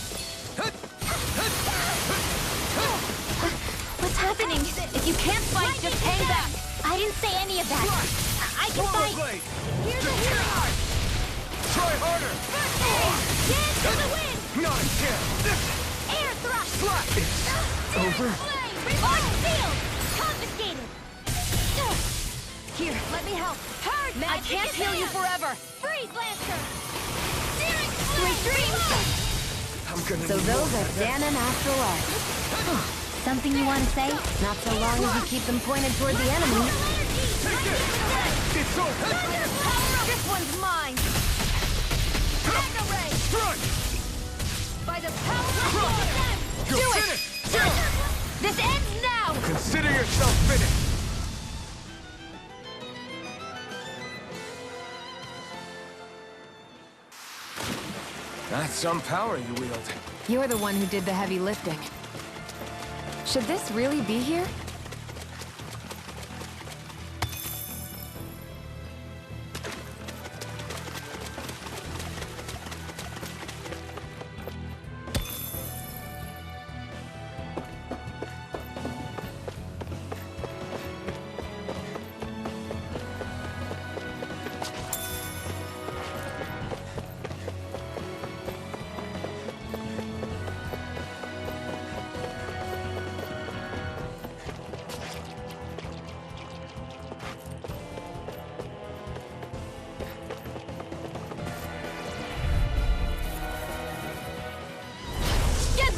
What's happening? If you can't fight, just hang back. I didn't say any of that. I can Swallow fight. blade! Here's a healing arc. Try harder! Dance to the wind! Not again! Air thrust! Flat! It's over? Reverse field! Confiscated! Here, let me help. Hard magic I can't heal you forever. Freeze Lancer! Sweet dreams! I'm gonna So need those more. are Dan and Asto are. Something you want to say? Not so long as you keep them pointed toward the enemy. Take this! It's over! This one's mine. Mega Ray! Strike! By the power of water. You're Do it! finished! This ends now! Consider yourself finished! That's some power you wield. You're the one who did the heavy lifting. Should this really be here?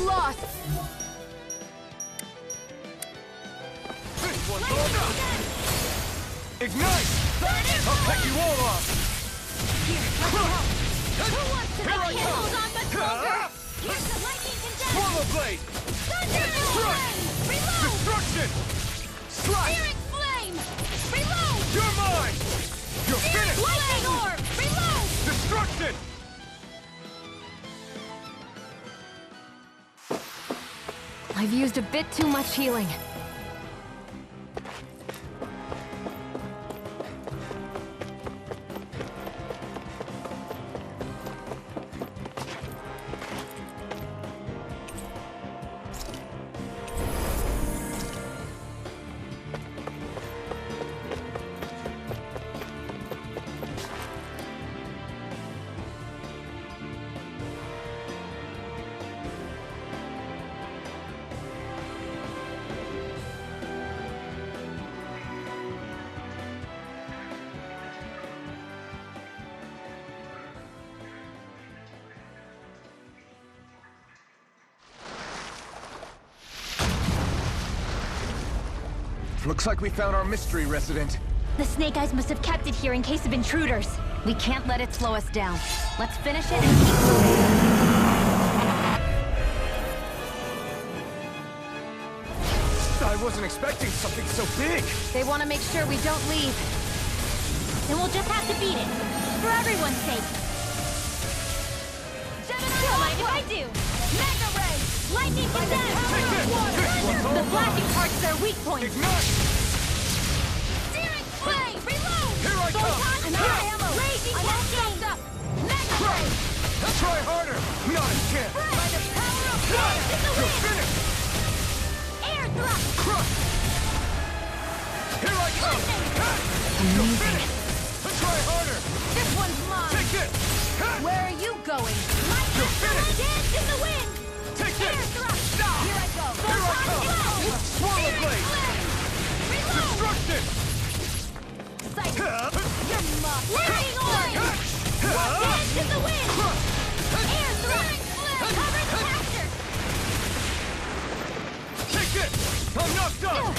Lost! This one's all done! Ignite! I'll take you all off! Here, let me help! Who wants to Here I make come. hold on much longer? Here's the lightning condenser! Swallow blade! Thunder Strike! Reload! Destruction! Slash! Searing flame! Reload! You're mine! You're finished! Lightning orb! Reload! Destruction! I've used a bit too much healing. Looks like we found our mystery resident. The Snake Eyes must have kept it here in case of intruders. We can't let it slow us down. Let's finish it and keep moving. I wasn't expecting something so big. They want to make sure we don't leave. Then we'll just have to beat it. For everyone's sake. Don't mind if I do. Mega Ray! Lightning condenser! The flashing part's their weak point. Ignite! Searing flame! Reload! Here I come! Photon and ammo! Raging cascade! Mega Ray! Try harder! Not again! By the power of fire! You're finished! Air thrust! Crush! Here I come! You're finished! Try harder! This one's mine! Take this! Where are you going? You're finished! Dance in the wind! Take this! Air thrust! Stop! Here I go! Here I come! Swallow blade! Reload! Destruction! Sight! You're muff! Lightning orb! Dance in the wind! Air thrust! Cover the caster! Take this! I'm not done!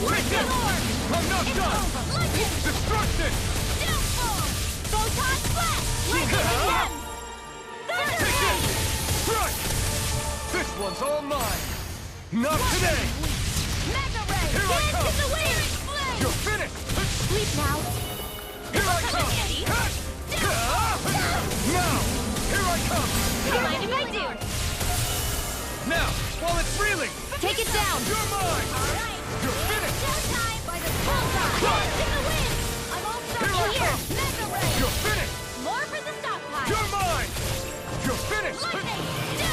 Take this! I'm not It's done! over! Lightning! Destruction! Downfall! Photon flash! Lightning again! Thunder Take ray! this! Crush! This one's all mine! Not today! Mega ray! Here I Dance come! in the wind! You're finished! Sleep now! Here I come! Now! Here I come! Don't mind if I do! Now! While it's reeling! Take it down! You're mine! Alright! You're finished! Showtime! By the Photon! Dance in the wind! I'm all Here I stuck here! come! Mega ray! You're finished! More for the stockpile! You're mine! You're finished! Lightning!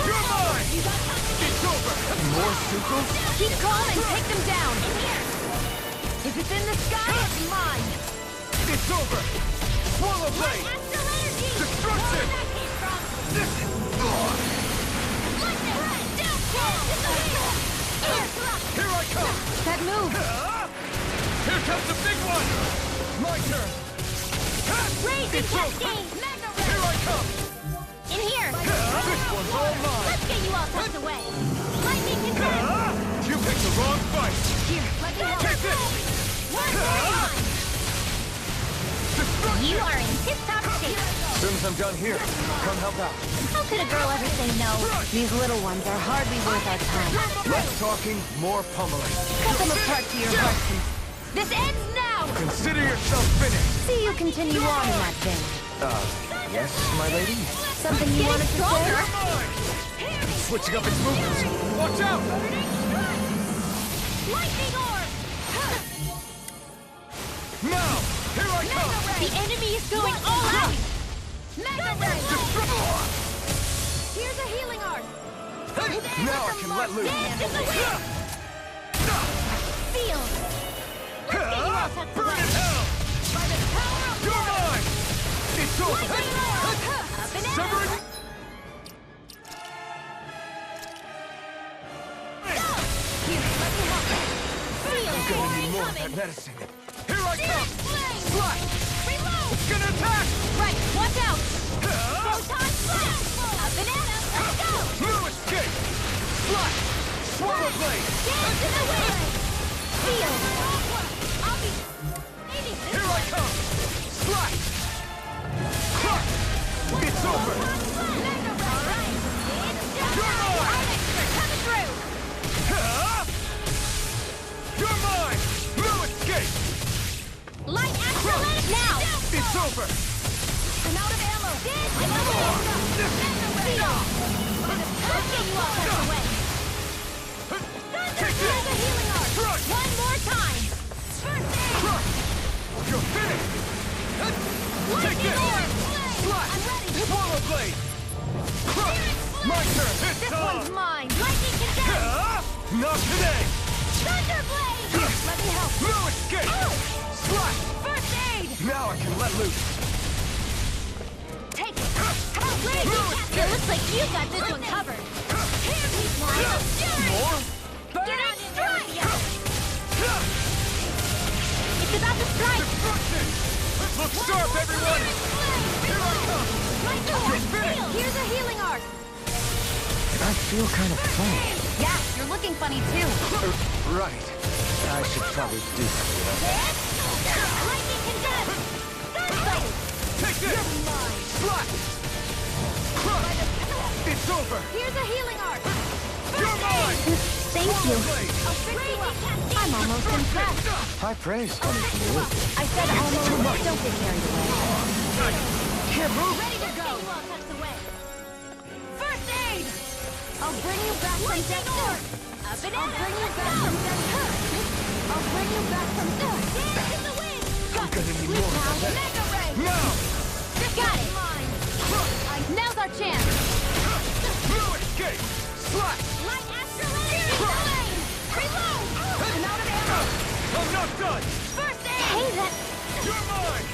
You're mine! You got company! It's over! More Zuko? Keep calm and take them down! In here! If it's in the sky, it's mine! It's over! Swallow blade! Destruction! Here I come! That move! Here comes the big one! My turn! Raging cascade! Here I come! In here! This one's all mine! Let's get you all tucked away! Lightning condemned! You picked the wrong fight! Here, let me help. Take this! One more! You are in tip-top shape. As soon as I'm done here, come help out. How could a girl ever say no? These little ones are hardly worth our time. Less talking, more pummeling. Cut them apart to your heart's content. This ends now! Consider yourself finished. See you continue on in that vein. Yes, my lady? Something you wanted to say? Switching up its movements. Watch out! Lightning orb! Now! Here I come! The enemy is going all out! Megadrive! Here's a healing art! Now I can let loose! Dance in the wind! Feel! Let's get you all tucked Burn away! in hell! By the power of You're mine! It's over! Lightning orb! Up and Sever out! it! Here, let me help you! Feel! I'm gonna need more of that Incoming! medicine. Here I come! Flame! Slash! Reload! It's gonna attack! Right, watch out! Proton flash! A banana! Let's go! No escape! Slash! Swallow blade! Dance in the wind! Feel! I'll be... Maybe this Here I come! Slash! Crush! It's over! Alright, it's just You're mine! I'm expert coming through! You're mine! No escape! Light excellent now! It's over! I'm out of ammo! Dance in the wind! Feel! Let's get you all tucked away! Take Here's this! a healing art! Crush! One more time! First aid! Crush! You're finished! Take Lightning this! orb! Slash! I'm ready! Swallow blade! Crush! My turn! It's This on! one's mine! Lightning condemned! Not today! Thunderblade! Let me help! No escape! Slash! First aid! Now I can let loose! Take it! It looks like you got this one covered! Here, people! More? Get out in there! It's about to strike! Destruction! Look sharp, everyone! Here I come! You're finished! Here's a healing art! I feel kind of funny. Yeah, you're looking funny too. Right. I should probably do something about that. Lightning condemned! Gunfight! Take this! Slash! Crush! It's over! Here's a healing art! You're mine! Thank you. Blade! I'm almost impressed. High praise coming from you. I said almost. Don't get carried away. Can't move! Ready to go! First aid! I'll bring you back from death. Up and I'll out! bring you back from death. I'll bring you back from death. Dance in the wind! I'm gonna need more of that. Mega ray! Now! Got it! Now's our chance! No escape! Slash! Light astrolabe! Flame! Reload! I'm out of ammo! I'm not done! First aid! Hey, that... You're mine!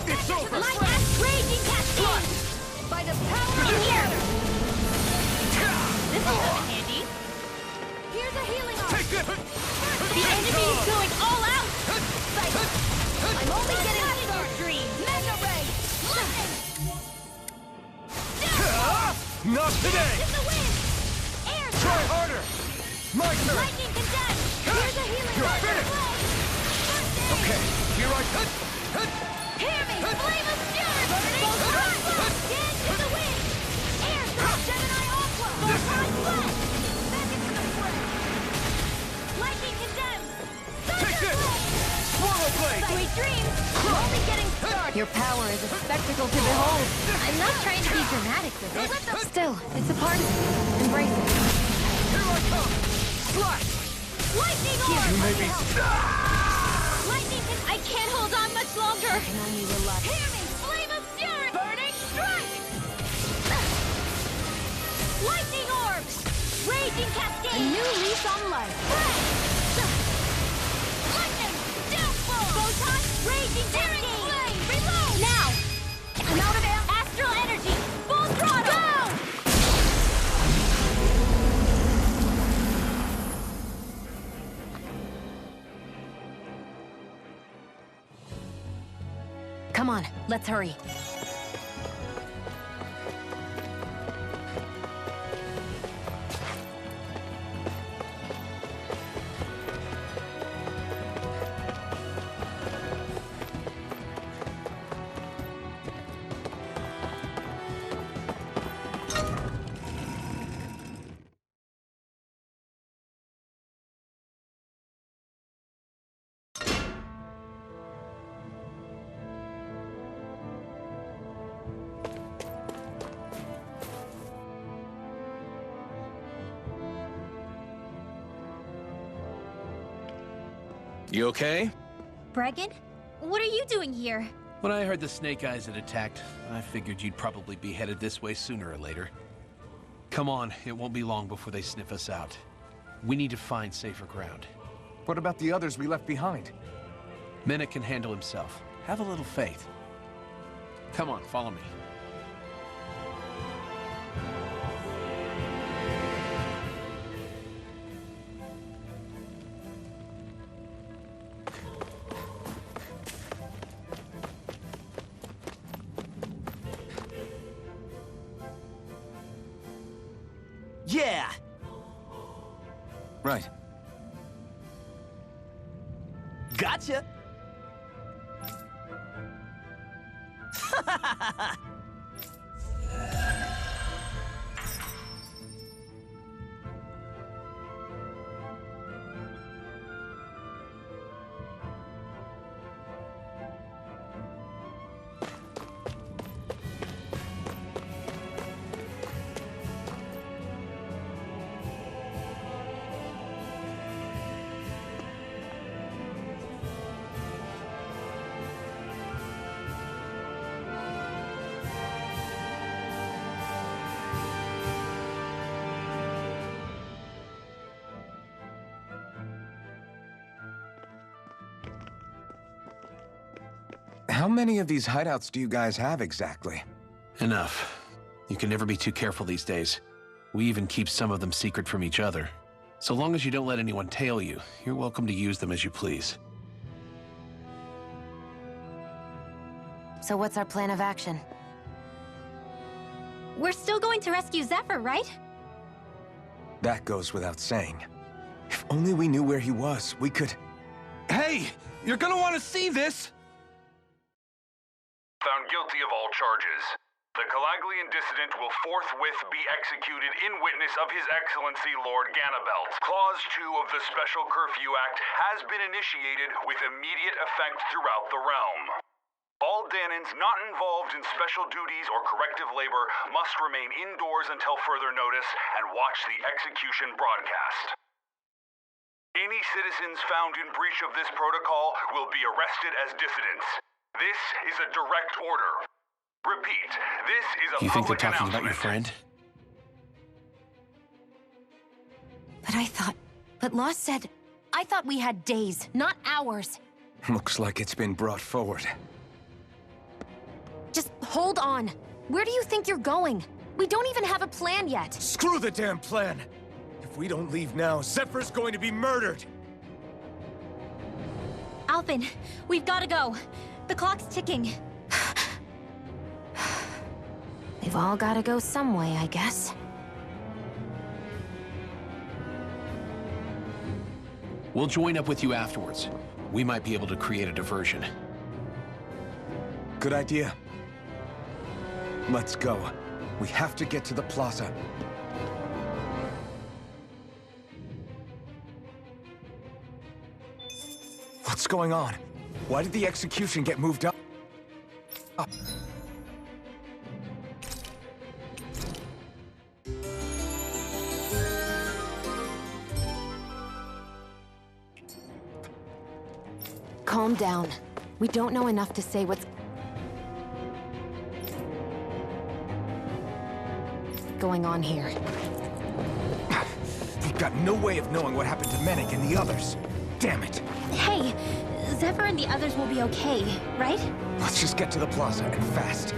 It's over! Light raging cascade! By the power in here! This will come in handy. Here's a healing art! Take this! The enemy is going all out! Fight! I'm only getting started! Dream! Mega ray! Lightning! Not today! In the wind! Air Try strike! harder! My turn! Lightning condemned! Here's a healing You're art! finished! First aid! Okay, here I come! Hear me! Flame of fury! Both fronts! Dance in the wind! Air strike! Gemini Aqua! Both fronts flat! Back into the fray! Lightning condemned! Take this! Swallow blade! Sweet dreams! I'm only getting started! Your power is a spectacle to behold. I'm not trying to be dramatic with it. Still, it's a part of it. Embrace it. Here I come! Slash! Lightning orb! You may be... Lightning can... I can't hold on much longer! I can only relax. Hear me! Flame of fury! Burning strike! Lightning orb! Raging cascade! A new lease on life. Lightning! Downfall! Photon! Raging cascade! Flame! Reload! Now! Come on, let's hurry. You okay? Bregan? What are you doing here? When I heard the Snake Eyes had attacked, I figured you'd probably be headed this way sooner or later. Come on, it won't be long before they sniff us out. We need to find safer ground. What about the others we left behind? Menek can handle himself. Have a little faith. Come on, follow me. Yeah! Right. Gotcha! How many of these hideouts do you guys have exactly? Enough. You can never be too careful these days. We even keep some of them secret from each other. So long as you don't let anyone tail you, you're welcome to use them as you please. So what's our plan of action? We're still going to rescue Zephyr, right? That goes without saying. If only we knew where he was, we could... Hey! You're gonna want to see this! Found guilty of all charges. The Calaglian dissident will forthwith be executed in witness of His Excellency Lord Ganabelt. Clause 2 of the Special Curfew Act has been initiated with immediate effect throughout the realm. All Danans not involved in special duties or corrective labor must remain indoors until further notice and watch the execution broadcast. Any citizens found in breach of this protocol will be arrested as dissidents. This is a direct order. Repeat, this is a You think they're public talking about your announcement. friend? But Law said... I thought we had days, not hours. Looks like it's been brought forward. Just hold on. Where do you think you're going? We don't even have a plan yet. Screw the damn plan! If we don't leave now, Zephyr's going to be murdered! Alphen, we've got to go. The clock's ticking. We've all got to go some way, I guess. We'll join up with you afterwards. We might be able to create a diversion. Good idea. Let's go. We have to get to the plaza. What's going on? Why did the execution get moved up? Calm down. We don't know enough to say what's going on here. We've got no way of knowing what happened to Menek and the others. Damn it. Hey, Zephyr and the others will be okay, right? Let's just get to the plaza, and fast.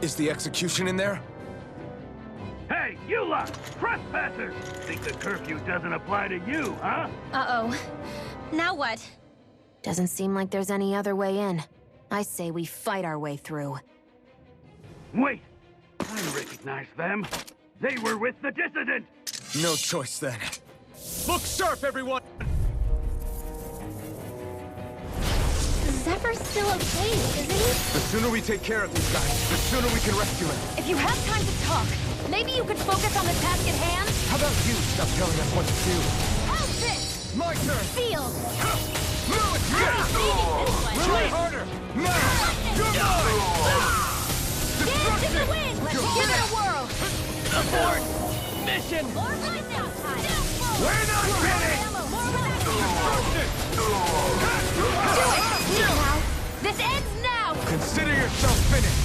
Is the execution in there? Hey, you lot! Trespassers! Think the curfew doesn't apply to you, huh? Uh-oh. Now what? Doesn't seem like there's any other way in. I say we fight our way through. Wait! I recognize them. They were with the dissident! No choice then. Look sharp, everyone! Zephyr's still okay, isn't he? The sooner we take care of these guys, the sooner we can rescue him. If you have time to talk, maybe you could focus on the task at hand? How about you stop telling us what to do? Outfit! My turn! Field! Try harder! Now! Dance in the wind! Let's give it a whirl! Abort! Mission! We're not finished! Now! This ends now! Consider yourself finished!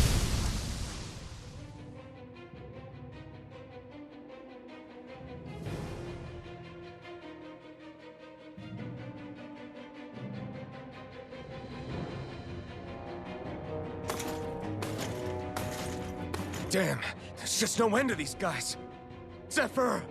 Damn, there's just no end to these guys. Zephyr!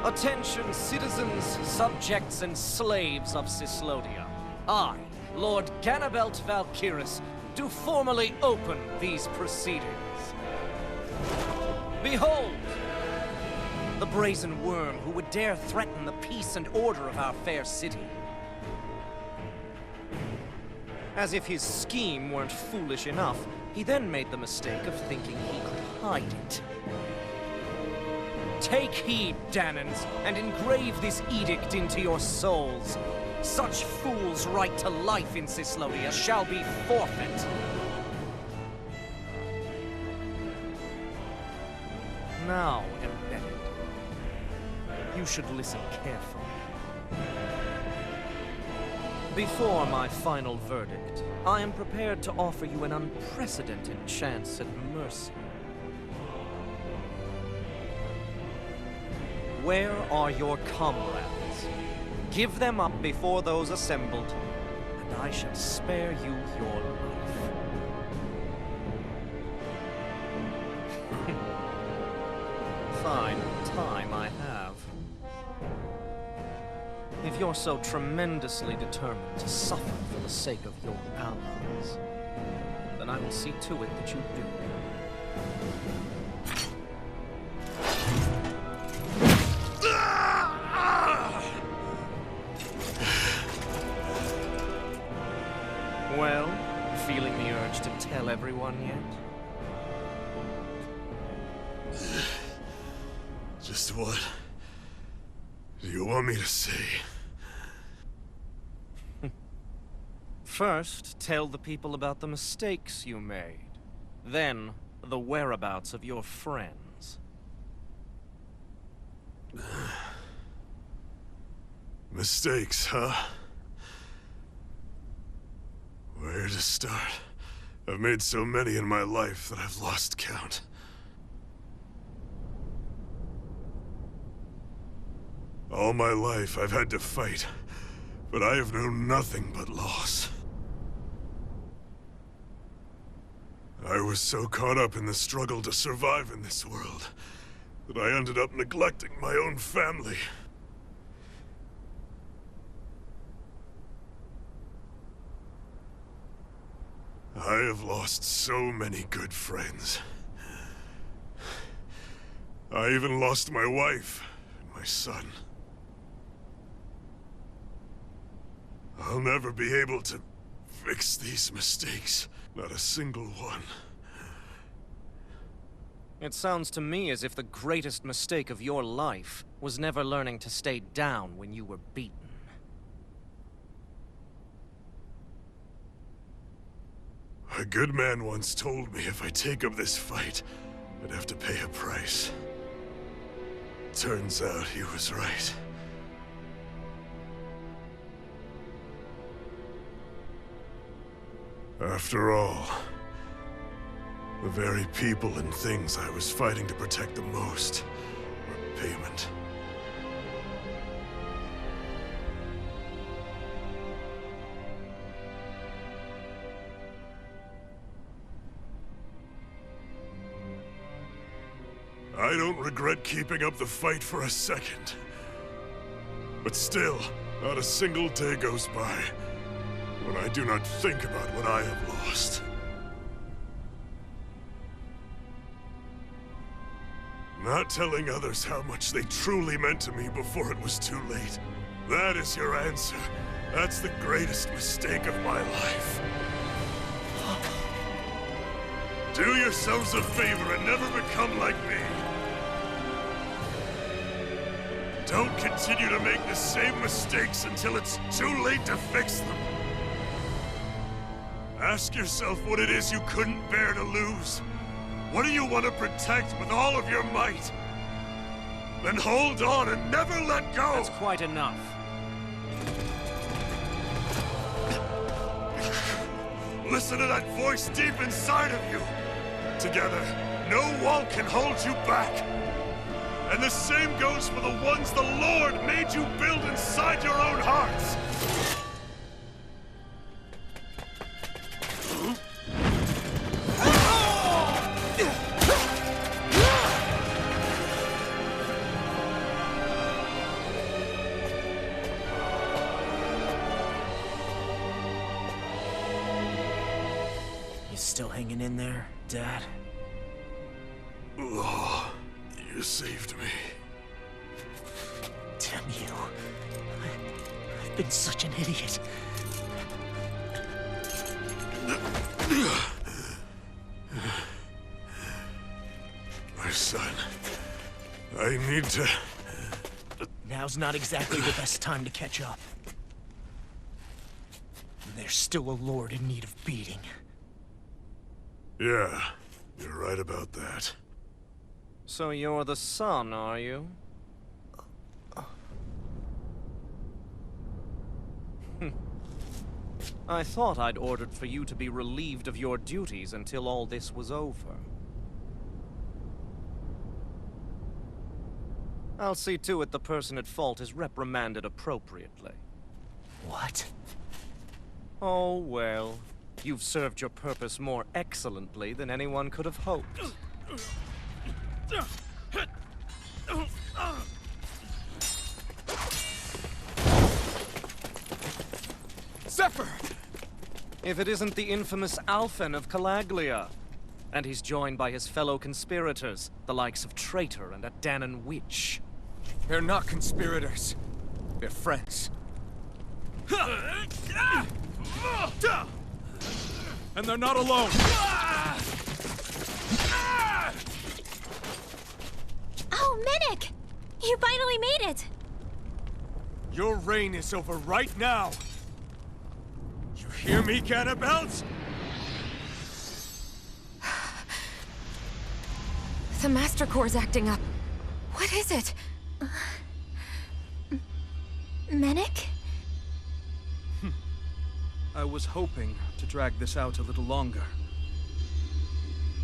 Attention, citizens, subjects, and slaves of Cyslodia. I, Lord 𝔼𝕉𝕉𝕉𝕉, do formally open these proceedings. Behold! The brazen worm who would dare threaten the peace and order of our fair city. As if his scheme weren't foolish enough, he then made the mistake of thinking he could hide it. Take heed, Danans, and engrave this edict into your souls. Such fools' right to life in Cyslodia shall be forfeit. Now, embedded, you should listen carefully. Before my final verdict, I am prepared to offer you an unprecedented chance at mercy. Where are your comrades? Give them up before those assembled, and I shall spare you your life. Fine time I have. If you're so tremendously determined to suffer for the sake of your allies, then I will see to it that you do. Well, feeling the urge to tell everyone yet? Just what do you want me to say? First, tell the people about the mistakes you made. Then, the whereabouts of your friends. Mistakes, huh? Where to start? I've made so many in my life that I've lost count. All my life I've had to fight, but I have known nothing but loss. I was so caught up in the struggle to survive in this world that I ended up neglecting my own family. I have lost so many good friends. I even lost my wife and my son. I'll never be able to fix these mistakes. Not a single one. It sounds to me as if the greatest mistake of your life was never learning to stay down when you were beaten. A good man once told me if I take up this fight, I'd have to pay a price. Turns out he was right. After all, the very people and things I was fighting to protect the most were payment. I don't regret keeping up the fight for a second. But still, not a single day goes by when I do not think about what I have lost. Not telling others how much they truly meant to me before it was too late. That is your answer. That's the greatest mistake of my life. Do yourselves a favor and never become like me. Don't continue to make the same mistakes until it's too late to fix them. Ask yourself what it is you couldn't bear to lose. What do you want to protect with all of your might? Then hold on and never let go! That's quite enough. Listen to that voice deep inside of you. Together, no wall can hold you back. And the same goes for the ones the Lord made you build inside your own hearts. You still hanging in there, Dad? Oh, you saved me. Damn you. I've been such an idiot. My son, I need to... Now's not exactly the best time to catch up. There's still a lord in need of beating. Yeah, you're right about that. So you're the son, are you? I thought I'd ordered for you to be relieved of your duties until all this was over. I'll see to it the person at fault is reprimanded appropriately. What? Oh, well. You've served your purpose more excellently than anyone could have hoped. Zephyr! If it isn't the infamous Alphen of Calaglia. And he's joined by his fellow conspirators, the likes of Traitor and a Danon Witch. They're not conspirators. They're friends. And they're not alone. Oh, Medic! You finally made it! Your reign is over right now. You hear me, Cannibals? The Master Core's acting up. What is it? Medic? I was hoping to drag this out a little longer.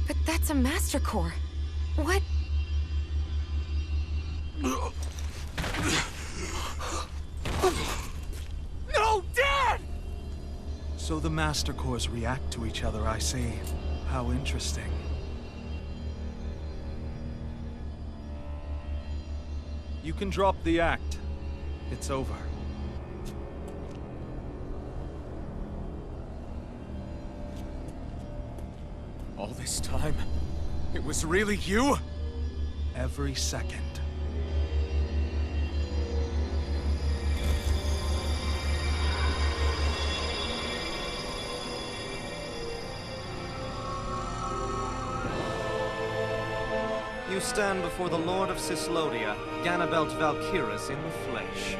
But that's a Master Core. What? No, Dad! So the Master Cores react to each other, I see. How interesting. You can drop the act. It's over. All this time, it was really you? Every second. stand before the Lord of Cyslodia, 𝔼𝕉𝕉𝕉𝕉 in the flesh.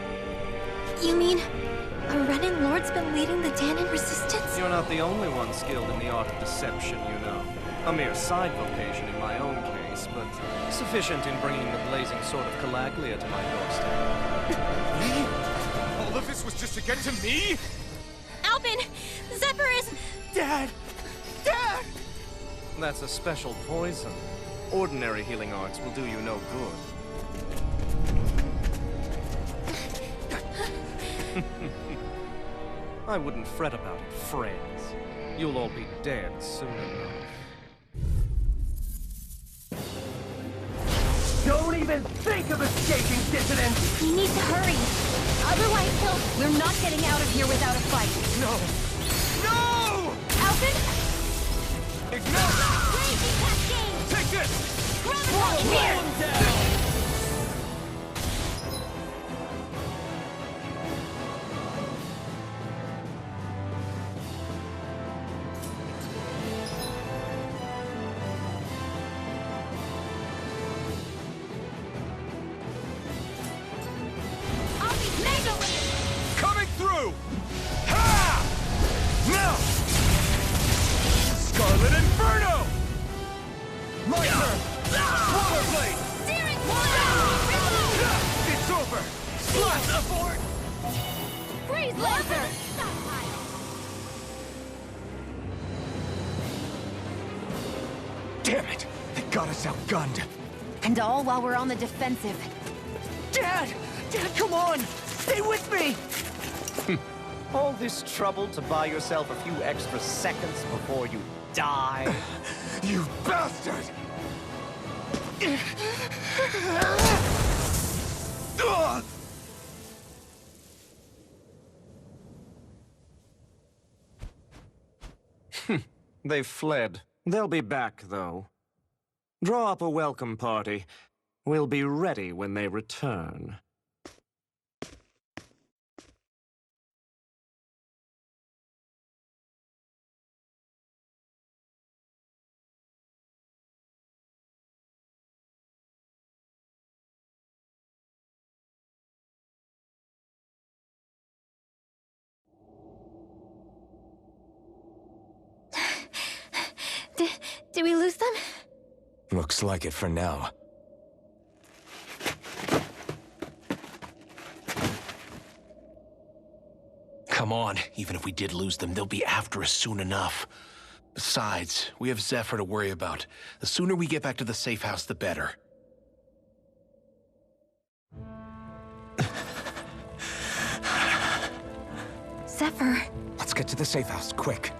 You mean a Renin Lord's been leading the Danon resistance? You're not the only one skilled in the art of deception, you know. A mere side vocation in my own case, but sufficient in bringing the blazing sword of 𝔼𝕉𝕉 to my doorstep. Me? All of this was just to get to me? Alpin! Zephyr is... Dad! Dad! That's a special poison. Ordinary healing arts will do you no good. I wouldn't fret about it, friends. You'll all be dead soon enough. Don't even think of escaping, dissident! We need to hurry. Otherwise, we're not getting out of here without a fight. No! No! Alpin? Ignore! Crazy cascade! Take this! Graviton here! Coming through! Ha! Now! Scarlet Inferno! Lighter! Water Blade! Steering It's over! Slash aboard! Freeze laser! Damn it! They got us outgunned. And all while we're on the defensive. Dad! Dad, come on! Stay with me! All this trouble to buy yourself a few extra seconds before you die? You bastard! They've fled. They'll be back, though. Draw up a welcome party. We'll be ready when they return. Did we lose them? Looks like it for now. Come on, even if we did lose them, they'll be after us soon enough. Besides, we have Zephyr to worry about. The sooner we get back to the safe house, the better. Zephyr. Let's get to the safe house, quick.